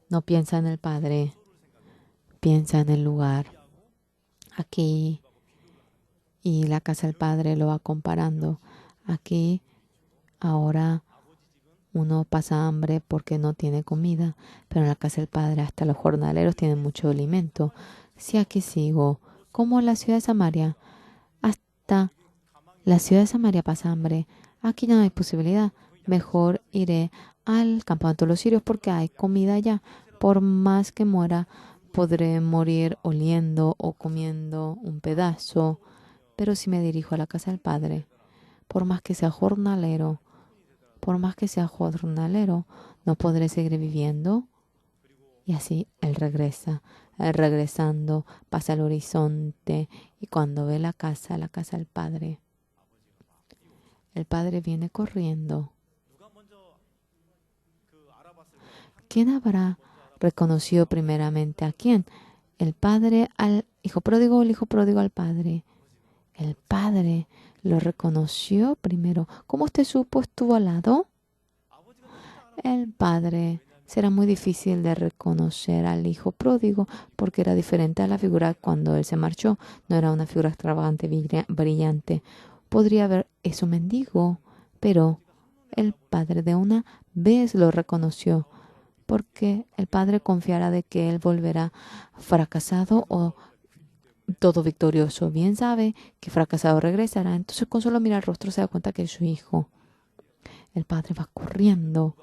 No piensa en el padre, piensa en el lugar. Aquí, y la casa del padre lo va comparando. Aquí, ahora, uno pasa hambre porque no tiene comida, pero en la casa del padre hasta los jornaleros tienen mucho alimento. Si aquí sigo, como la ciudad de Samaria, hasta la ciudad de Samaria pasa hambre, aquí no hay posibilidad. Mejor iré al campamento de los sirios porque hay comida allá. Por más que muera, podré morir oliendo o comiendo un pedazo. Pero si me dirijo a la casa del Padre, por más que sea jornalero, no podré seguir viviendo. Y así él regresa. Él regresando, pasa el horizonte y cuando ve la casa del Padre, el Padre viene corriendo. ¿Quién habrá reconocido primeramente a quién? ¿El padre al hijo pródigo o el hijo pródigo al padre? El padre lo reconoció primero. ¿Cómo usted supo? ¿Estuvo al lado? El padre. Será muy difícil de reconocer al hijo pródigo porque era diferente a la figura cuando él se marchó. No era una figura extravagante, brillante. Podría haber eso mendigo, pero el padre de una vez lo reconoció porque el padre confiará de que él volverá fracasado o todo victorioso. Bien sabe que fracasado regresará. Entonces con solo mirar el rostro se da cuenta que es su hijo. El padre va corriendo.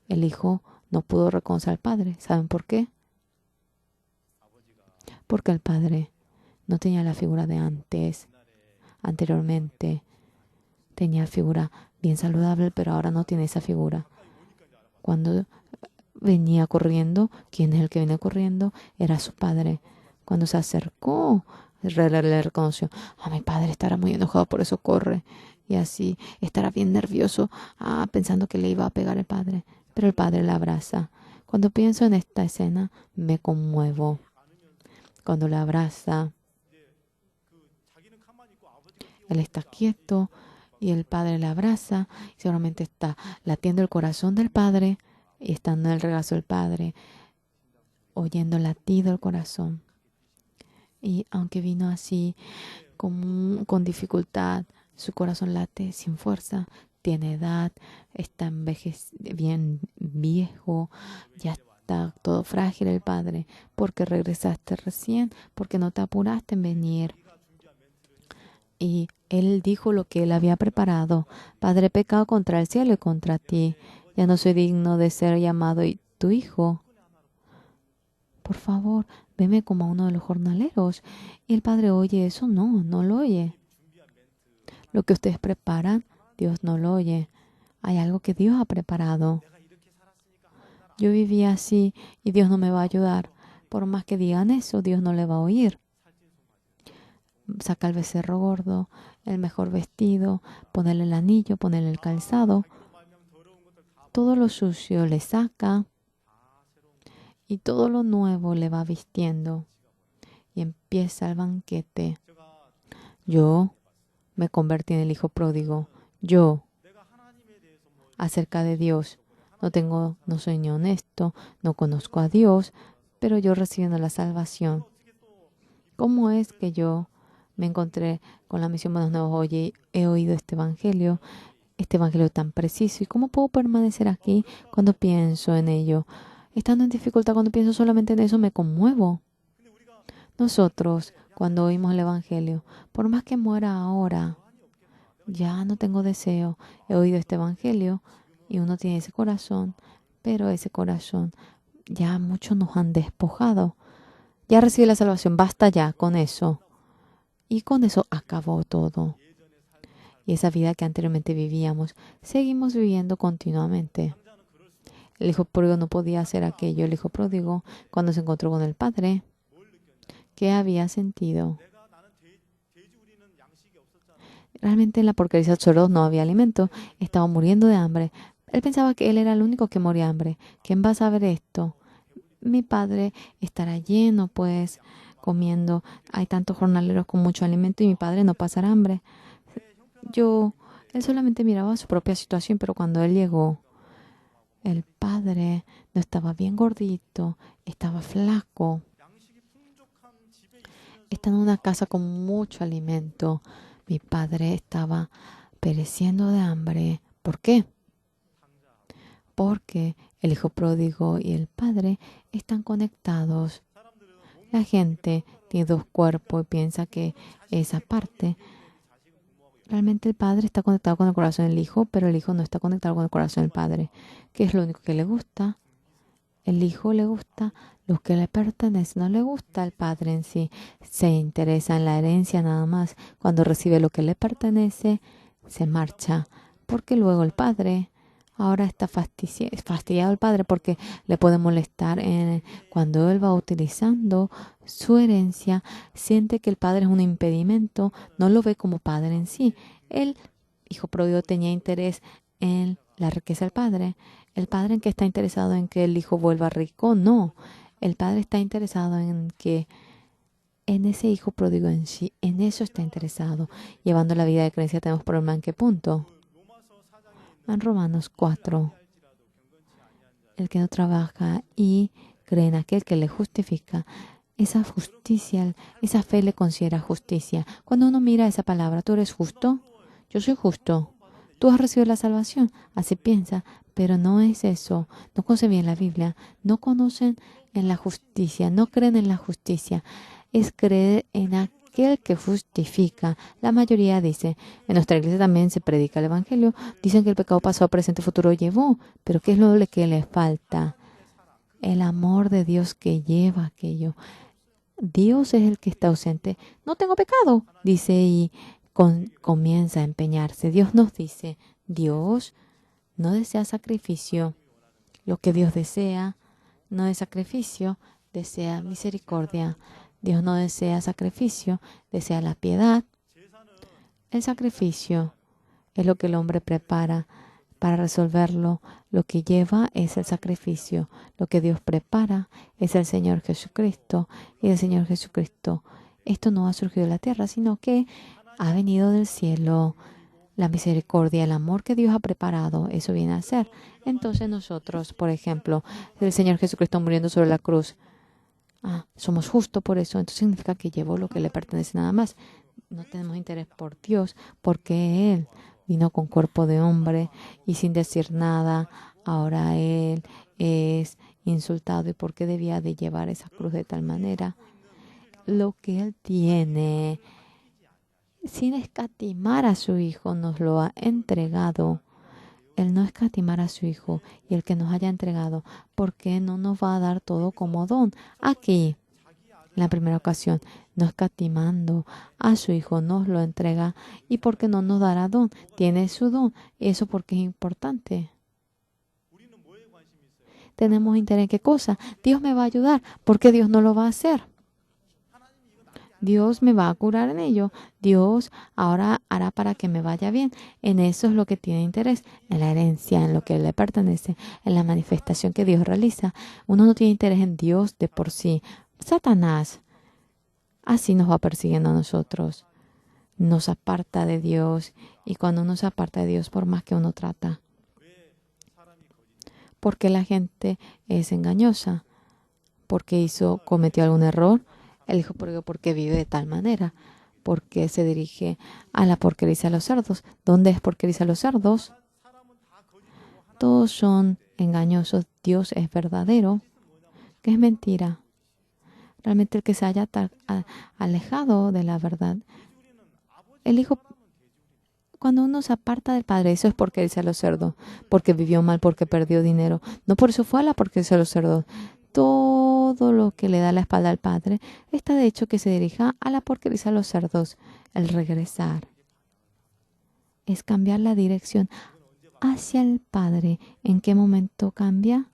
El hijo no pudo reconocer al padre. ¿Saben por qué? Porque el padre no tenía la figura de antes. Anteriormente tenía figura bien saludable, pero ahora no tiene esa figura. Cuando venía corriendo, ¿quién es el que viene corriendo? Era su padre. Cuando se acercó, le reconoció. Mi padre estará muy enojado, por eso corre. Y así estará bien nervioso, pensando que le iba a pegar el padre. Pero el padre la abraza. Cuando pienso en esta escena, me conmuevo. Cuando la abraza, él está quieto Y el padre la abraza. Y seguramente está latiendo el corazón del padre. Y estando en el regazo del padre, oyendo el latido del corazón. Y aunque vino así, con dificultad, su corazón late sin fuerza, tiene edad, está bien viejo, ya está todo frágil el padre, porque regresaste recién, porque no te apuraste en venir. Y él dijo lo que él había preparado: Padre, he pecado contra el cielo y contra ti, ya no soy digno de ser llamado tu hijo. Por favor, veme como a uno de los jornaleros. Y el padre oye eso, no lo oye. Lo que ustedes preparan, Dios no lo oye. Hay algo que Dios ha preparado. Yo viví así y Dios no me va a ayudar. Por más que digan eso, Dios no le va a oír. Saca el becerro gordo, el mejor vestido, ponerle el anillo, ponerle el calzado. Todo lo sucio le saca y todo lo nuevo le va vistiendo. Y empieza el banquete. Yo me convertí en el hijo pródigo. Yo, acerca de Dios, no soy ni honesto, no conozco a Dios, pero yo recibiendo la salvación. ¿Cómo es que yo me encontré con la misión Buenos Nuevos? Oye, he oído este evangelio tan preciso, ¿y cómo puedo permanecer aquí cuando pienso en ello? Estando en dificultad, cuando pienso solamente en eso, me conmuevo. Nosotros, cuando oímos el evangelio, por más que muera ahora, ya no tengo deseo. He oído este evangelio y uno tiene ese corazón, pero ese corazón ya muchos nos han despojado. Ya recibí la salvación, basta ya con eso. Y con eso acabó todo. Y esa vida que anteriormente vivíamos, seguimos viviendo continuamente. El hijo pródigo no podía hacer aquello. El hijo pródigo, cuando se encontró con el padre, ¿qué había sentido? Realmente en la porquería de Chorros no había alimento. Estaba muriendo de hambre. Él pensaba que él era el único que moría de hambre. ¿Quién va a saber esto? Mi padre estará lleno, pues, comiendo. Hay tantos jornaleros con mucho alimento y mi padre no pasará hambre. Él solamente miraba su propia situación, pero cuando él llegó, el padre no estaba bien gordito, estaba flaco. Está en una casa con mucho alimento. Mi padre estaba pereciendo de hambre. ¿Por qué? Porque el hijo pródigo y el padre están conectados. La gente tiene dos cuerpos y piensa que esa parte, realmente el padre está conectado con el corazón del hijo, pero el hijo no está conectado con el corazón del padre. ¿Qué es lo único que le gusta? El hijo le gusta lo que le pertenece, no le gusta al padre en sí. Se interesa en la herencia nada más. Cuando recibe lo que le pertenece, se marcha. Porque luego el padre ahora está fastidiado el padre porque le puede molestar cuando él va utilizando su herencia, siente que el padre es un impedimento, no lo ve como padre en sí. El hijo pródigo tenía interés en la riqueza del padre. ¿El padre en qué está interesado? ¿En que el hijo vuelva rico? No. El padre está interesado en ese hijo pródigo en sí, en eso está interesado. Llevando la vida de creencia tenemos problema en qué punto. En Romanos 4, el que no trabaja y cree en aquel que le justifica, esa justicia, esa fe le considera justicia. Cuando uno mira esa palabra, ¿tú eres justo? Yo soy justo. Tú has recibido la salvación. Así piensa, pero no es eso. No conocen bien la Biblia. No conocen en la justicia. No creen en la justicia. Es creer en aquel que justifica. La mayoría dice, en nuestra iglesia también se predica el Evangelio. Dicen que el pecado pasado, presente, futuro llevó. Pero ¿qué es lo que les falta? El amor de Dios que lleva aquello. Dios es el que está ausente. No tengo pecado, dice, y comienza a empeñarse. Dios nos dice, Dios no desea sacrificio. Lo que Dios desea no es sacrificio, desea misericordia. Dios no desea sacrificio, desea la piedad. El sacrificio es lo que el hombre prepara para resolverlo. Lo que lleva es el sacrificio. Lo que Dios prepara es el Señor Jesucristo. Y el Señor Jesucristo, esto no ha surgido de la tierra, sino que ha venido del cielo. la misericordia, el amor que Dios ha preparado, eso viene a ser. Entonces nosotros, por ejemplo, el Señor Jesucristo muriendo sobre la cruz, somos justos por eso. Entonces significa que llevó lo que le pertenece nada más. No tenemos interés por Dios, porque Él vino con cuerpo de hombre y sin decir nada. Ahora Él es insultado. ¿Y por qué debía de llevar esa cruz de tal manera? Lo que Él tiene, sin escatimar a su Hijo, nos lo ha entregado. Él no escatimar a su Hijo, y el que nos haya entregado, ¿por qué no nos va a dar todo como don? Aquí, en la primera ocasión, no escatimando a su Hijo, nos lo entrega. ¿Y por qué no nos dará don? Tiene su don. ¿Eso porque es importante? Tenemos interés en qué cosa. Dios me va a ayudar. ¿Por qué Dios no lo va a hacer? Dios me va a curar en ello. Dios ahora hará para que me vaya bien. En eso es lo que tiene interés, en la herencia, en lo que le pertenece, en la manifestación que Dios realiza. Uno no tiene interés en Dios de por sí. Satanás así nos va persiguiendo a nosotros. Nos aparta de Dios, y cuando uno se aparta de Dios, por más que uno trata, porque la gente es engañosa, porque cometió algún error. Él dijo, porque vive de tal manera, porque se dirige a la porquería a los cerdos. ¿Dónde es porquería a los cerdos? Todos son engañosos. Dios es verdadero, que es mentira. Realmente el que se haya alejado de la verdad. Él dijo, cuando uno se aparta del Padre, eso es porque dice a los cerdos, porque vivió mal, porque perdió dinero. No por eso fue a la porque dice a los cerdos. Todo lo que le da la espalda al Padre está de hecho que se dirija a la porque dice a los cerdos. El regresar es cambiar la dirección hacia el Padre. ¿En qué momento cambia?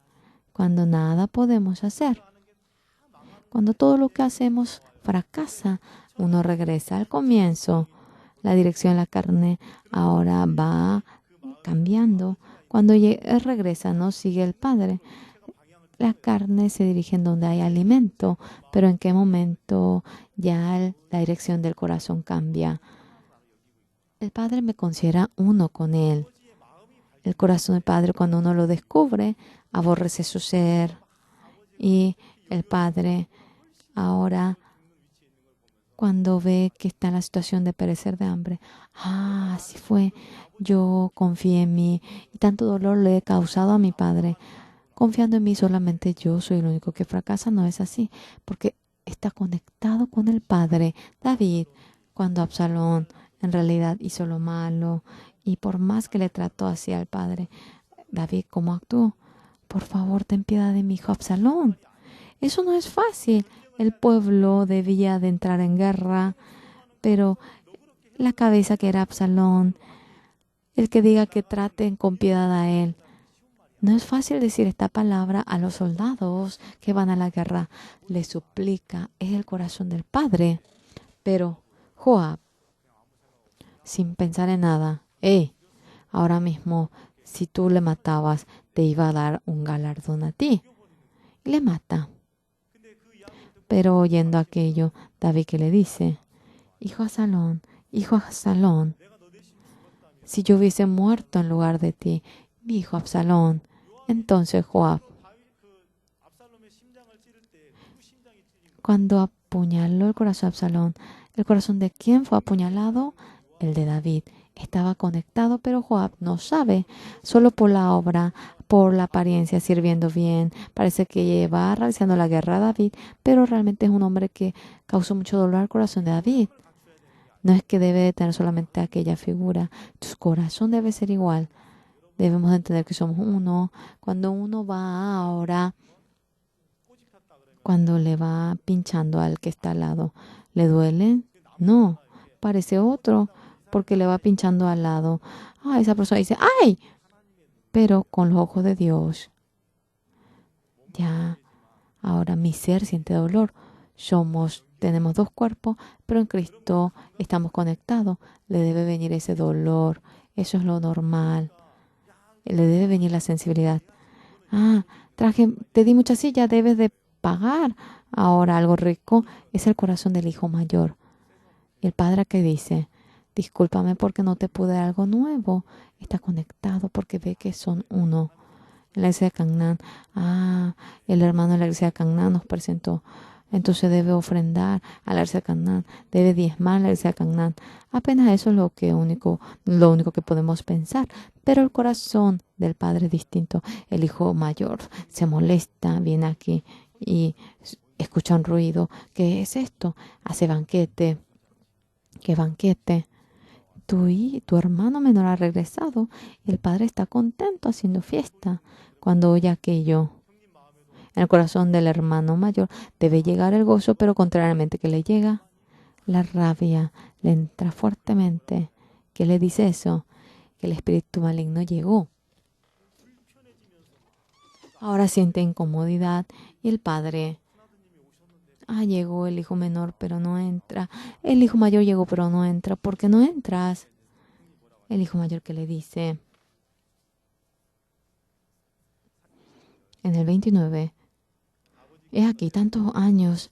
Cuando nada podemos hacer. Cuando todo lo que hacemos fracasa, uno regresa al comienzo. La dirección de la carne ahora va cambiando. Cuando regresa, no sigue el Padre. La carne se dirige en donde hay alimento, pero ¿en qué momento ya la dirección del corazón cambia? El Padre me considera uno con Él. El corazón del Padre, cuando uno lo descubre, aborrece su ser. Y el Padre ahora, cuando ve que está en la situación de perecer de hambre, así fue, yo confié en mí y tanto dolor le he causado a mi Padre. Confiando en mí solamente yo soy el único que fracasa. No es así, porque está conectado con el Padre. David, cuando Absalón en realidad hizo lo malo y por más que le trató hacia el Padre, David, ¿cómo actuó? Por favor, ten piedad de mi hijo Absalón. Eso no es fácil. El pueblo debía de entrar en guerra, pero la cabeza que era Absalón, el que diga que traten con piedad a él. No es fácil decir esta palabra a los soldados que van a la guerra. Le suplica, es el corazón del Padre. Pero Joab, sin pensar en nada, ahora mismo, si tú le matabas, te iba a dar un galardón a ti. Y le mata. Pero oyendo aquello, David que le dice, hijo Absalón, si yo hubiese muerto en lugar de ti, mi hijo Absalón. Entonces Joab, cuando apuñaló el corazón de Absalón, ¿el corazón de quién fue apuñalado? El de David. Estaba conectado, pero Joab no sabe. Solo por la obra, por la apariencia, sirviendo bien. Parece que va realizando la guerra a David, pero realmente es un hombre que causó mucho dolor al corazón de David. No es que debe de tener solamente aquella figura. Tu corazón debe ser igual. Debemos de entender que somos uno. Cuando uno va ahora, cuando le va pinchando al que está al lado, ¿le duele? No, parece otro, porque le va pinchando al lado. Esa persona dice, ¡ay! Pero con los ojos de Dios, ya, ahora mi ser siente dolor. Tenemos dos cuerpos, pero en Cristo estamos conectados. Le debe venir ese dolor. Eso es lo normal. Le debe venir la sensibilidad. Te di mucha silla, debes de pagar. Ahora algo rico es el corazón del hijo mayor. El padre que dice, discúlpame porque no te pude dar algo nuevo. Está conectado porque ve que son uno. En la iglesia de Canaán, el hermano de la iglesia de Canaán nos presentó. Entonces debe ofrendar a la iglesia de Canaán, debe diezmar a la iglesia de Canaán. Apenas eso es lo único que podemos pensar. Pero el corazón del padre es distinto. El hijo mayor se molesta, viene aquí y escucha un ruido. ¿Qué es esto? Hace banquete. ¿Qué banquete? Tu hermano menor ha regresado y el padre está contento haciendo fiesta. Cuando oye aquello, en el corazón del hermano mayor debe llegar el gozo, pero contrariamente que le llega la rabia, le entra fuertemente. ¿Qué le dice eso? Que el espíritu maligno llegó. Ahora siente incomodidad y el padre, llegó el hijo menor, pero no entra. El hijo mayor llegó, pero no entra. ¿Por qué no entras? El hijo mayor que le dice, en el 29, he aquí tantos años.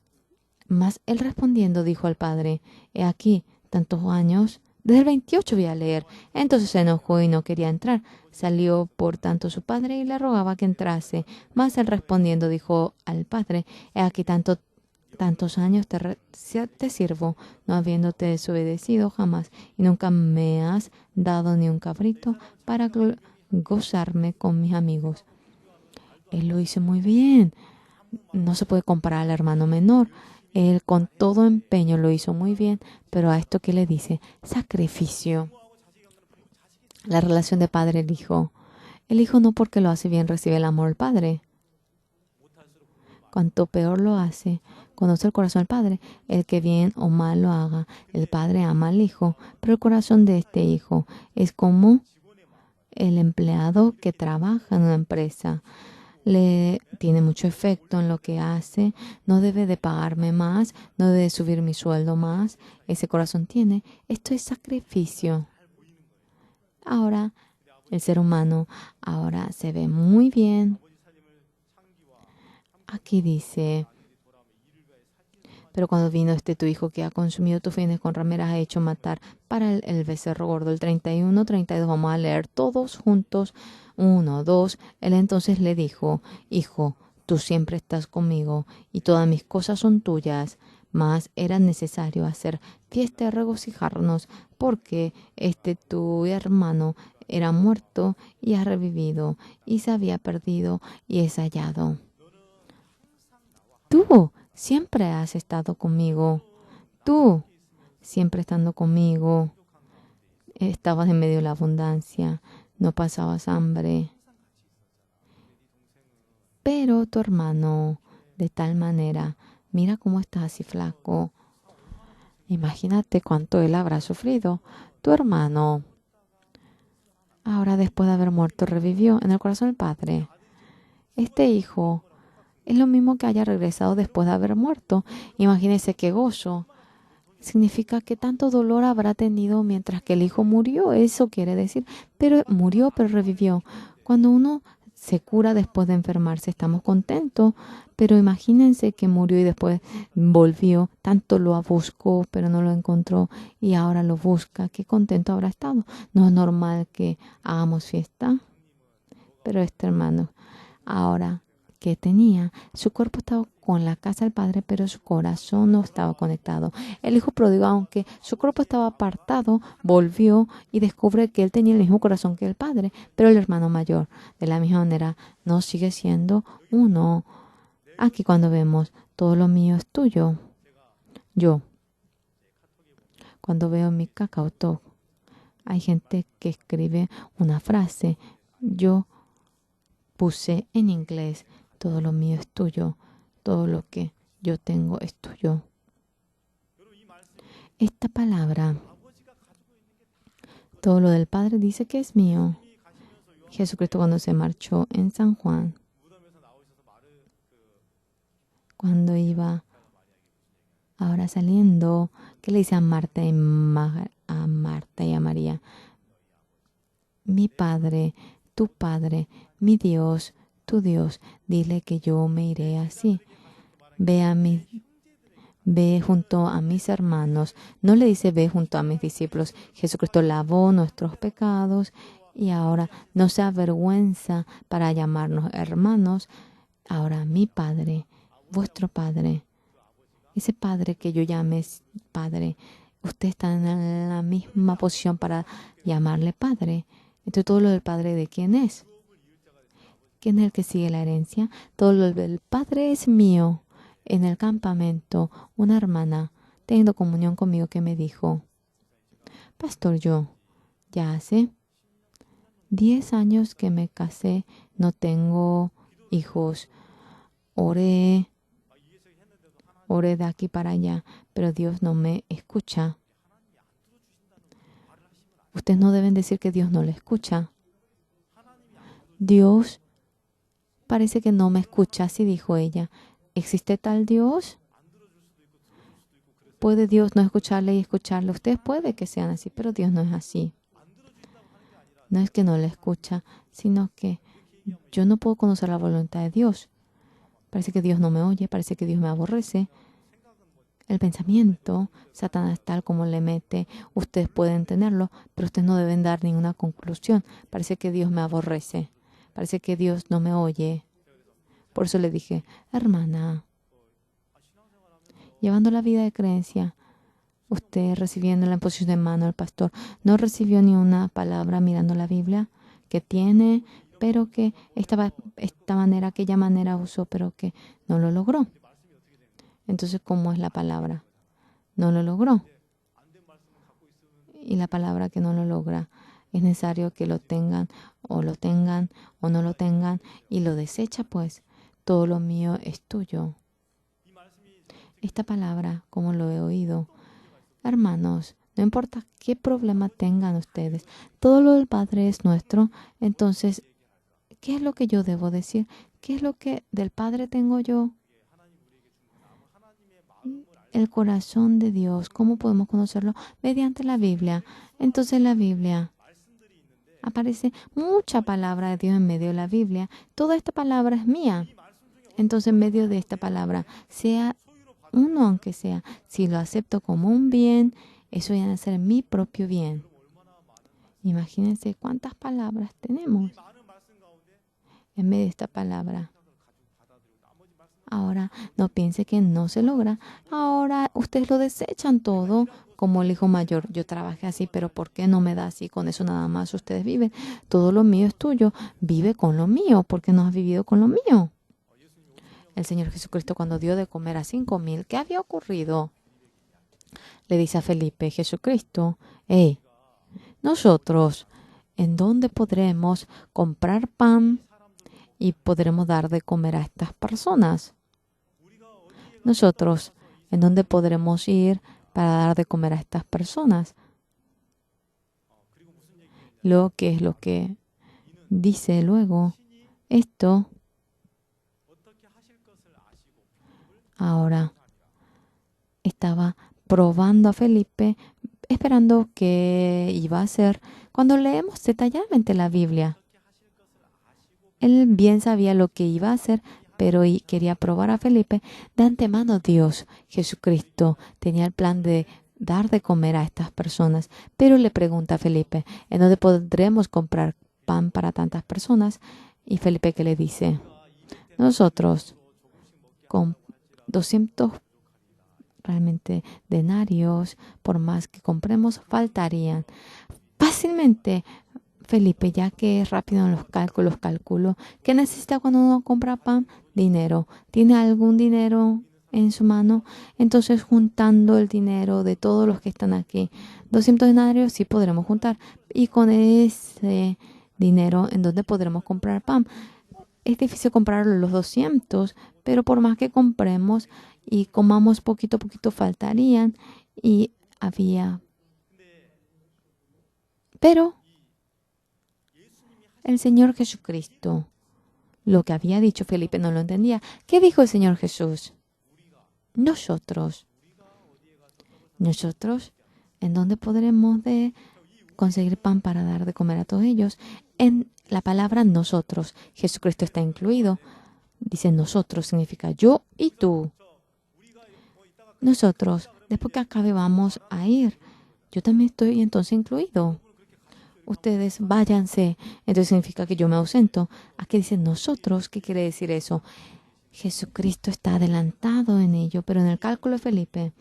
Mas él respondiendo dijo al padre, he aquí tantos años. Desde el 28 voy a leer. Entonces se enojó y no quería entrar. Salió por tanto su padre y le rogaba que entrase. Mas él respondiendo dijo al padre, he aquí tantos años te sirvo, no habiéndote desobedecido jamás, y nunca me has dado ni un cabrito para gozarme con mis amigos. Él lo hizo muy bien. No se puede comparar al hermano menor. Él con todo empeño lo hizo muy bien, pero a esto que le dice, sacrificio. La relación de padre el hijo. El hijo no porque lo hace bien recibe el amor del padre. Cuanto peor lo hace, conoce el corazón del padre. El que bien o mal lo haga, el padre ama al hijo, pero el corazón de este hijo es como el empleado que trabaja en una empresa. Le tiene mucho efecto en lo que hace, no debe de pagarme más, no debe de subir mi sueldo más. Ese corazón tiene, esto es sacrificio. Ahora, el ser humano ahora se ve muy bien. Aquí dice, pero cuando vino tu hijo que ha consumido tus bienes con rameras, ha hecho matar para el becerro gordo. El 31, 32, vamos a leer todos juntos. 1, 2. Él entonces le dijo, hijo, tú siempre estás conmigo y todas mis cosas son tuyas. Mas era necesario hacer fiesta y regocijarnos, porque tu hermano era muerto y ha revivido, y se había perdido y es hallado. Tú siempre has estado conmigo. Tú siempre estando conmigo. Estabas en medio de la abundancia. No pasabas hambre. Pero tu hermano, de tal manera, mira cómo estás así flaco. Imagínate cuánto él habrá sufrido. Tu hermano, ahora después de haber muerto, revivió en el corazón del Padre. Este hijo es lo mismo que haya regresado después de haber muerto. Imagínese qué gozo. Significa que tanto dolor habrá tenido mientras que el hijo murió. Eso quiere decir, pero murió, pero revivió. Cuando uno se cura después de enfermarse, estamos contentos. Pero imagínense que murió y después volvió. Tanto lo buscó, pero no lo encontró. Y ahora lo busca. Qué contento habrá estado. No es normal que hagamos fiesta. Pero hermano, ahora que tenía, su cuerpo estaba con la casa del padre, pero su corazón no estaba conectado. El hijo pródigo, aunque su cuerpo estaba apartado, volvió y descubre que él tenía el mismo corazón que el padre, pero el hermano mayor, de la misma manera, no sigue siendo uno. Aquí cuando vemos, todo lo mío es tuyo. Yo, cuando veo mi KakaoTalk, hay gente que escribe una frase. Yo puse en inglés, todo lo mío es tuyo, todo lo que yo tengo es tuyo. Esta palabra, todo lo del Padre dice que es mío. Jesucristo cuando se marchó en San Juan, cuando iba ahora saliendo, ¿qué le dice a Marta y a María? Mi Padre, tu Padre, mi Dios, tu Dios, dile que yo me iré así. Ve a ve junto a mis hermanos. No le dice ve junto a mis discípulos. Jesucristo lavó nuestros pecados y ahora no se avergüenza para llamarnos hermanos. Ahora mi Padre, vuestro Padre, ese Padre que yo llame Padre, usted está en la misma posición para llamarle Padre. Entonces todo lo del Padre, ¿de quién es? ¿Quién es el que sigue la herencia? Todo lo del Padre es mío. En el campamento, una hermana, teniendo comunión conmigo, que me dijo, Pastor, yo ya hace 10 años que me casé, no tengo hijos. Oré de aquí para allá, pero Dios no me escucha. Ustedes no deben decir que Dios no le escucha. Dios parece que no me escucha, así dijo ella. ¿Existe tal Dios? ¿Puede Dios no escucharle y escucharle? Ustedes puede que sean así, pero Dios no es así. No es que no le escucha, sino que yo no puedo conocer la voluntad de Dios. Parece que Dios no me oye, parece que Dios me aborrece. El pensamiento, Satanás tal como le mete, ustedes pueden tenerlo, pero ustedes no deben dar ninguna conclusión. Parece que Dios me aborrece, parece que Dios no me oye. Por eso le dije, hermana, llevando la vida de creencia, usted recibiendo la imposición de mano del pastor, no recibió ni una palabra mirando la Biblia que tiene, pero que aquella manera usó, pero que no lo logró. Entonces, ¿cómo es la palabra? No lo logró. Y la palabra que no lo logra, es necesario que lo tengan o no lo tengan, y lo desecha, pues todo lo mío es tuyo. Esta palabra, como lo he oído, hermanos, no importa qué problema tengan ustedes, todo lo del Padre es nuestro. Entonces, ¿qué es lo que yo debo decir? ¿Qué es lo que del Padre tengo yo? El corazón de Dios. ¿Cómo podemos conocerlo? Mediante la Biblia. Entonces, en la Biblia aparece mucha palabra de Dios en medio de la Biblia. Toda esta palabra es mía. Entonces, en medio de esta palabra, sea uno aunque sea, si lo acepto como un bien, eso viene a ser mi propio bien. Imagínense cuántas palabras tenemos en medio de esta palabra. Ahora, no piense que no se logra. Ahora, ustedes lo desechan todo como el hijo mayor. Yo trabajé así, pero ¿por qué no me da así? Con eso nada más ustedes viven. Todo lo mío es tuyo. Vive con lo mío. ¿Por qué no has vivido con lo mío? El Señor Jesucristo, cuando dio de comer a 5,000, ¿qué había ocurrido? Le dice a Felipe, Jesucristo, nosotros, ¿en dónde podremos comprar pan y podremos dar de comer a estas personas? Nosotros, ¿en dónde podremos ir para dar de comer a estas personas? Luego, ¿qué es lo que dice luego? Esto ahora estaba probando a Felipe, esperando qué iba a hacer. Cuando leemos detalladamente la Biblia, él bien sabía lo que iba a hacer, pero quería probar a Felipe. De antemano, Dios, Jesucristo, tenía el plan de dar de comer a estas personas. Pero le pregunta a Felipe, ¿en dónde podremos comprar pan para tantas personas? Y Felipe, ¿qué le dice? Nosotros, con 200 realmente denarios, por más que compremos, faltarían. Fácilmente, Felipe, ya que es rápido en los cálculos, calculó. ¿Qué necesita cuando uno compra pan? Dinero. ¿Tiene algún dinero en su mano? Entonces, juntando el dinero de todos los que están aquí, 200 denarios sí podremos juntar. Y con ese dinero, ¿en dónde podremos comprar pan? Es difícil comprar los 200, pero por más que compremos y comamos poquito a poquito, faltarían. Y había... Pero el Señor Jesucristo, lo que había dicho Felipe no lo entendía. ¿Qué dijo el Señor Jesús? Nosotros, ¿en dónde podremos conseguir pan para dar de comer a todos ellos? En la palabra nosotros, Jesucristo está incluido. Dice nosotros, significa yo y tú. Nosotros, después que acabe, vamos a ir. Yo también estoy entonces incluido. Ustedes váyanse. Entonces significa que yo me ausento. Aquí dice nosotros. ¿Qué quiere decir eso? Jesucristo está adelantado en ello, pero en el cálculo de Felipe,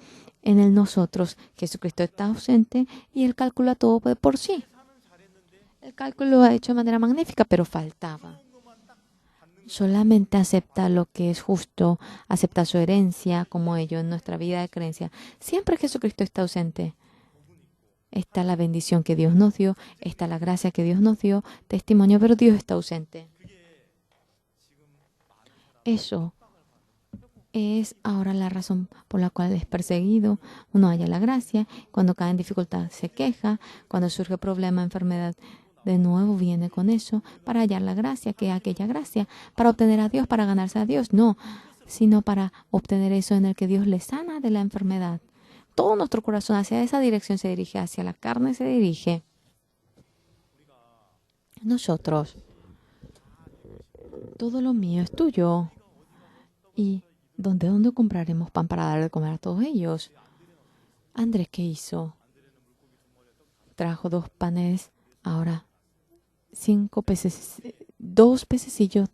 en el nosotros, Jesucristo está ausente y él calcula todo por sí. El cálculo lo ha hecho de manera magnífica, pero faltaba. Solamente acepta lo que es justo, acepta su herencia como ello en nuestra vida de creencia. Siempre Jesucristo está ausente. Está la bendición que Dios nos dio, está la gracia que Dios nos dio, testimonio, pero Dios está ausente. Eso es ahora la razón por la cual es perseguido. Uno halla la gracia, cuando cae en dificultad se queja, cuando surge problema, enfermedad, de nuevo viene con eso para hallar la gracia, que es aquella gracia, para obtener a Dios, para ganarse a Dios, no, sino para obtener eso en el que Dios le sana de la enfermedad. Todo nuestro corazón hacia esa dirección se dirige, hacia la carne se dirige. Nosotros, todo lo mío es tuyo. ¿Y dónde compraremos pan para dar de comer a todos ellos? Andrés, ¿qué hizo? Trajo 2 panes, ahora 5 peces, 2 pececillos,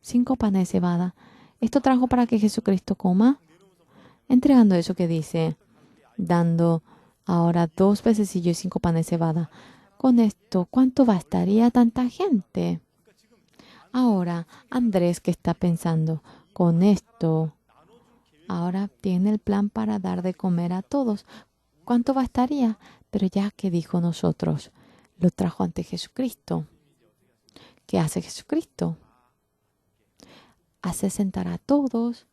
5 panes de cebada. Esto trajo para que Jesucristo coma, entregando eso que dice, dando ahora 2 pececillos y 5 panes de cebada. Con esto, ¿cuánto bastaría tanta gente? Ahora, Andrés, ¿qué está pensando? Con esto, ahora tiene el plan para dar de comer a todos. ¿Cuánto bastaría? Pero ya que dijo nosotros, lo trajo ante Jesucristo. ¿Qué hace Jesucristo? Hace sentar a todos.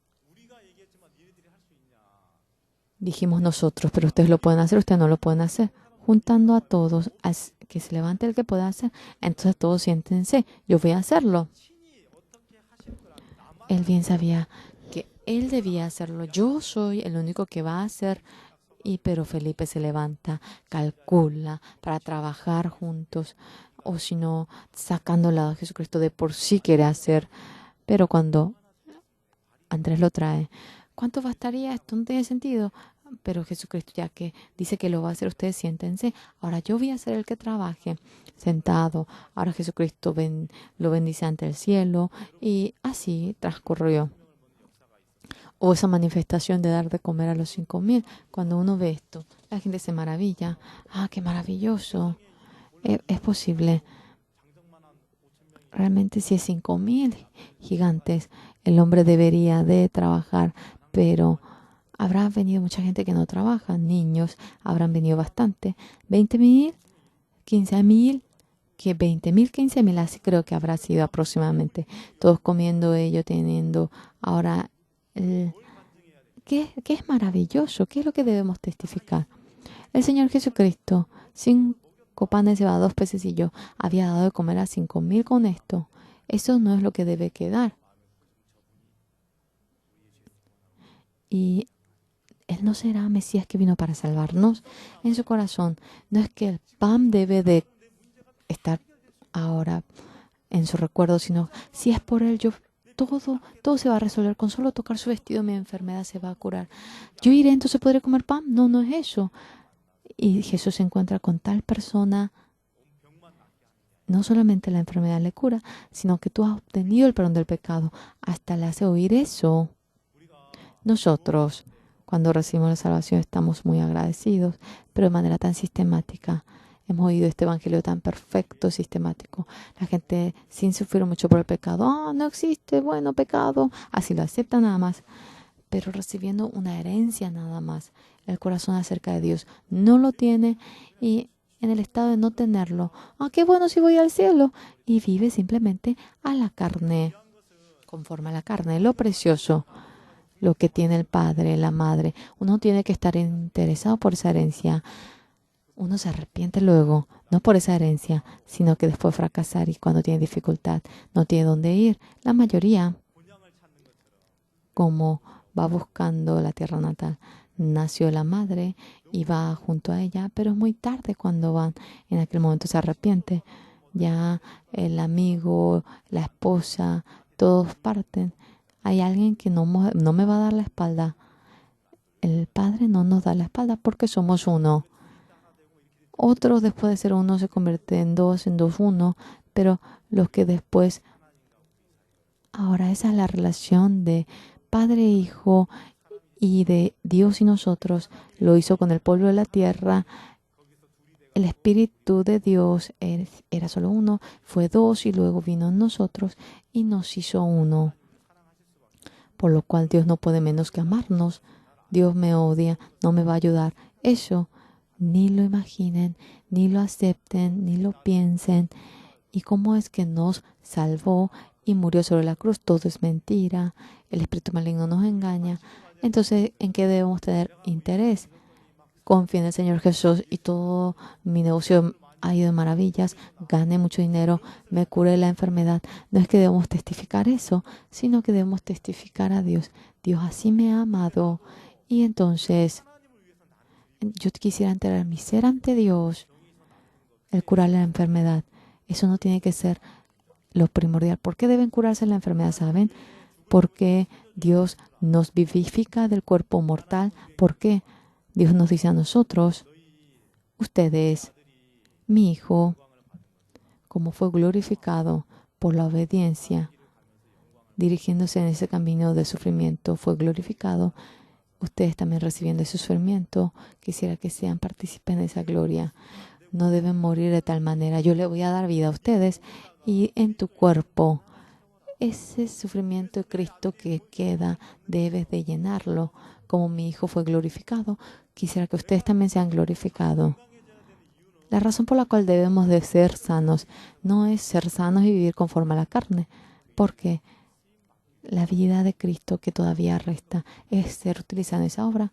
Dijimos nosotros, pero ustedes lo pueden hacer, ustedes no lo pueden hacer. Juntando a todos, que se levante el que pueda hacer. Entonces todos siéntense, yo voy a hacerlo. Él bien sabía que él debía hacerlo. Yo soy el único que va a hacer. Pero Felipe se levanta, calcula para trabajar juntos. O si no, sacando al lado de Jesucristo de por sí quiere hacer. Pero cuando Andrés lo trae, ¿cuánto bastaría? Esto no tiene sentido. Pero Jesucristo, ya que dice que lo va a hacer, ustedes siéntense. Ahora yo voy a ser el que trabaje sentado. Ahora Jesucristo lo bendice ante el cielo. Y así transcurrió. O esa manifestación de dar de comer a los 5,000. Cuando uno ve esto, la gente se maravilla. ¡Ah, qué maravilloso! Es posible. Realmente si es 5,000 gigantes, el hombre debería de trabajar, pero habrá venido mucha gente que no trabaja. Niños habrán venido bastante. 20,000, 15,000, que 20,000, 15,000, así creo que habrá sido aproximadamente. Todos comiendo ello, teniendo ahora... ¿Qué es maravilloso? ¿Qué es lo que debemos testificar? El Señor Jesucristo, 5 panes de cebada, 2 pececillos, había dado de comer a 5,000 con esto. Eso no es lo que debe quedar. Y Él no será Mesías que vino para salvarnos. En su corazón, no es que el pan debe de estar ahora en su recuerdo, sino si es por Él, todo se va a resolver. Con solo tocar su vestido, mi enfermedad se va a curar. Yo iré, entonces podré comer pan. No, no es eso. Y Jesús se encuentra con tal persona. No solamente la enfermedad le cura, sino que tú has obtenido el perdón del pecado. Hasta le hace oír eso. Nosotros, cuando recibimos la salvación, estamos muy agradecidos, pero de manera tan sistemática. Hemos oído este evangelio tan perfecto, sistemático. La gente sin sufrir mucho por el pecado. No existe, bueno, pecado. Así lo acepta nada más. Pero recibiendo una herencia nada más. El corazón acerca de Dios no lo tiene y en el estado de no tenerlo. Qué bueno si voy al cielo. Y vive simplemente a la carne. Conforme a la carne. Lo precioso. Lo que tiene el padre, la madre. Uno tiene que estar interesado por esa herencia. Uno se arrepiente luego, no por esa herencia, sino que después fracasar y cuando tiene dificultad, no tiene dónde ir. La mayoría, como va buscando la tierra natal, nació la madre y va junto a ella, pero es muy tarde cuando van. En aquel momento se arrepiente. Ya el amigo, la esposa, todos parten. Hay alguien que no me va a dar la espalda. el Padre no nos da la espalda porque somos uno. Otros después de ser uno se convierten en dos, uno, pero los que después, ahora esa es la relación de Padre e Hijo y de Dios y nosotros. Lo hizo con el pueblo de la tierra. El Espíritu de Dios era solo uno, fue dos y luego vino en nosotros y nos hizo uno. Por lo cual Dios no puede menos que amarnos. Dios me odia, no me va a ayudar. Eso ni lo imaginen, ni lo acepten, ni lo piensen. ¿Y cómo es que nos salvó y murió sobre la cruz? Todo es mentira. El espíritu maligno nos engaña. Entonces, ¿en qué debemos tener interés? Confío en el Señor Jesús y todo mi negocio ha ido de maravillas, gané mucho dinero, me curé la enfermedad. No es que debemos testificar eso, sino que debemos testificar a Dios. Dios así me ha amado. Y entonces, yo quisiera enterar mi ser ante Dios, el curar la enfermedad. Eso no tiene que ser lo primordial. ¿Por qué deben curarse la enfermedad? ¿Saben? Porque Dios nos vivifica del cuerpo mortal. ¿Por qué? Dios nos dice a nosotros, ustedes, mi hijo, como fue glorificado por la obediencia, dirigiéndose en ese camino de sufrimiento, fue glorificado. Ustedes también recibiendo ese sufrimiento, quisiera que sean partícipes de esa gloria. No deben morir de tal manera. Yo le voy a dar vida a ustedes y en tu cuerpo, ese sufrimiento de Cristo que queda, debes de llenarlo. Como mi hijo fue glorificado, quisiera que ustedes también sean glorificados. La razón por la cual debemos de ser sanos no es ser sanos y vivir conforme a la carne, porque la vida de Cristo que todavía resta es ser utilizada en esa obra.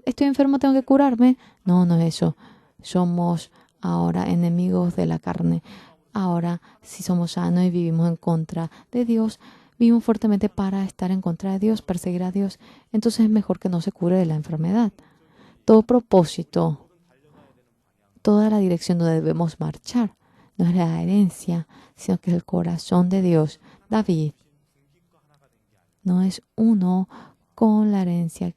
¿Estoy enfermo, tengo que curarme? No, no es eso. Somos ahora enemigos de la carne. Ahora, si somos sanos y vivimos en contra de Dios, vivimos fuertemente para estar en contra de Dios, perseguir a Dios. Entonces es mejor que no se cure de la enfermedad. Todo propósito, toda la dirección donde debemos marchar, no es la herencia, sino que es el corazón de Dios. David no es uno con la herencia,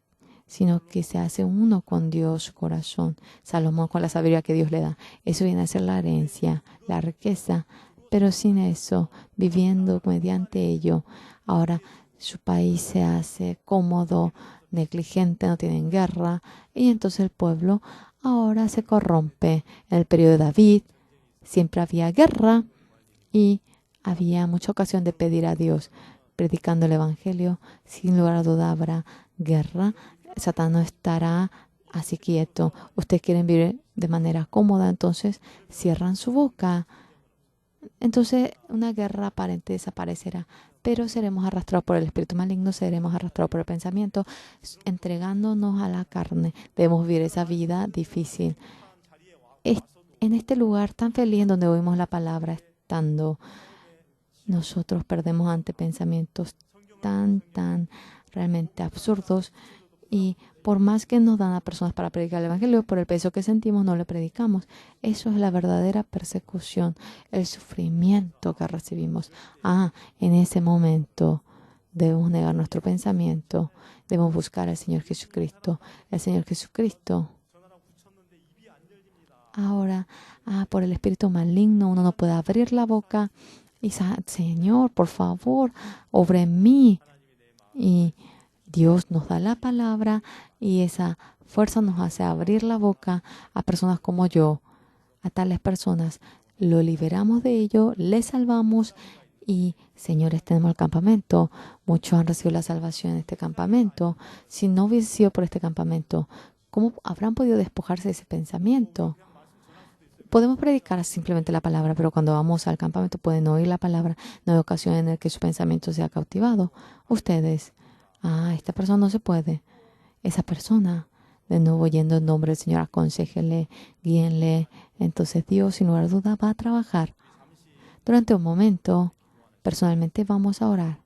sino que se hace uno con Dios, su corazón. Salomón con la sabiduría que Dios le da. Eso viene a ser la herencia, la riqueza. Pero sin eso, viviendo mediante ello, ahora su país se hace cómodo, negligente, no tienen guerra. Y entonces el pueblo ahora se corrompe. En el periodo de David siempre había guerra y había mucha ocasión de pedir a Dios. Predicando el Evangelio, sin lugar a duda habrá guerra. Satán no estará así quieto. Ustedes quieren vivir de manera cómoda, entonces cierran su boca. Entonces una guerra aparente desaparecerá, pero seremos arrastrados por el espíritu maligno, seremos arrastrados por el pensamiento, entregándonos a la carne. Debemos vivir esa vida difícil. En este lugar tan feliz en donde oímos la palabra, estando nosotros perdemos ante pensamientos tan realmente absurdos y por más que nos dan a personas para predicar el Evangelio, por el peso que sentimos no le predicamos. Eso es la verdadera persecución, el sufrimiento que recibimos. En ese momento debemos negar nuestro pensamiento, debemos buscar al Señor Jesucristo. El Señor Jesucristo. Ahora, por el espíritu maligno uno no puede abrir la boca y Señor, por favor, obra en mí. Y Dios nos da la palabra y esa fuerza nos hace abrir la boca a personas como yo. A tales personas lo liberamos de ello, les salvamos y, señores, tenemos el campamento. Muchos han recibido la salvación en este campamento. Si no hubiese sido por este campamento, ¿cómo habrán podido despojarse de ese pensamiento? Podemos predicar simplemente la palabra, pero cuando vamos al campamento pueden oír la palabra. No hay ocasión en la que su pensamiento sea cautivado. Ustedes, esta persona no se puede. Esa persona, de nuevo yendo en nombre del Señor, aconséjele, guíenle. Entonces Dios, sin lugar a duda, va a trabajar. Durante un momento, personalmente vamos a orar.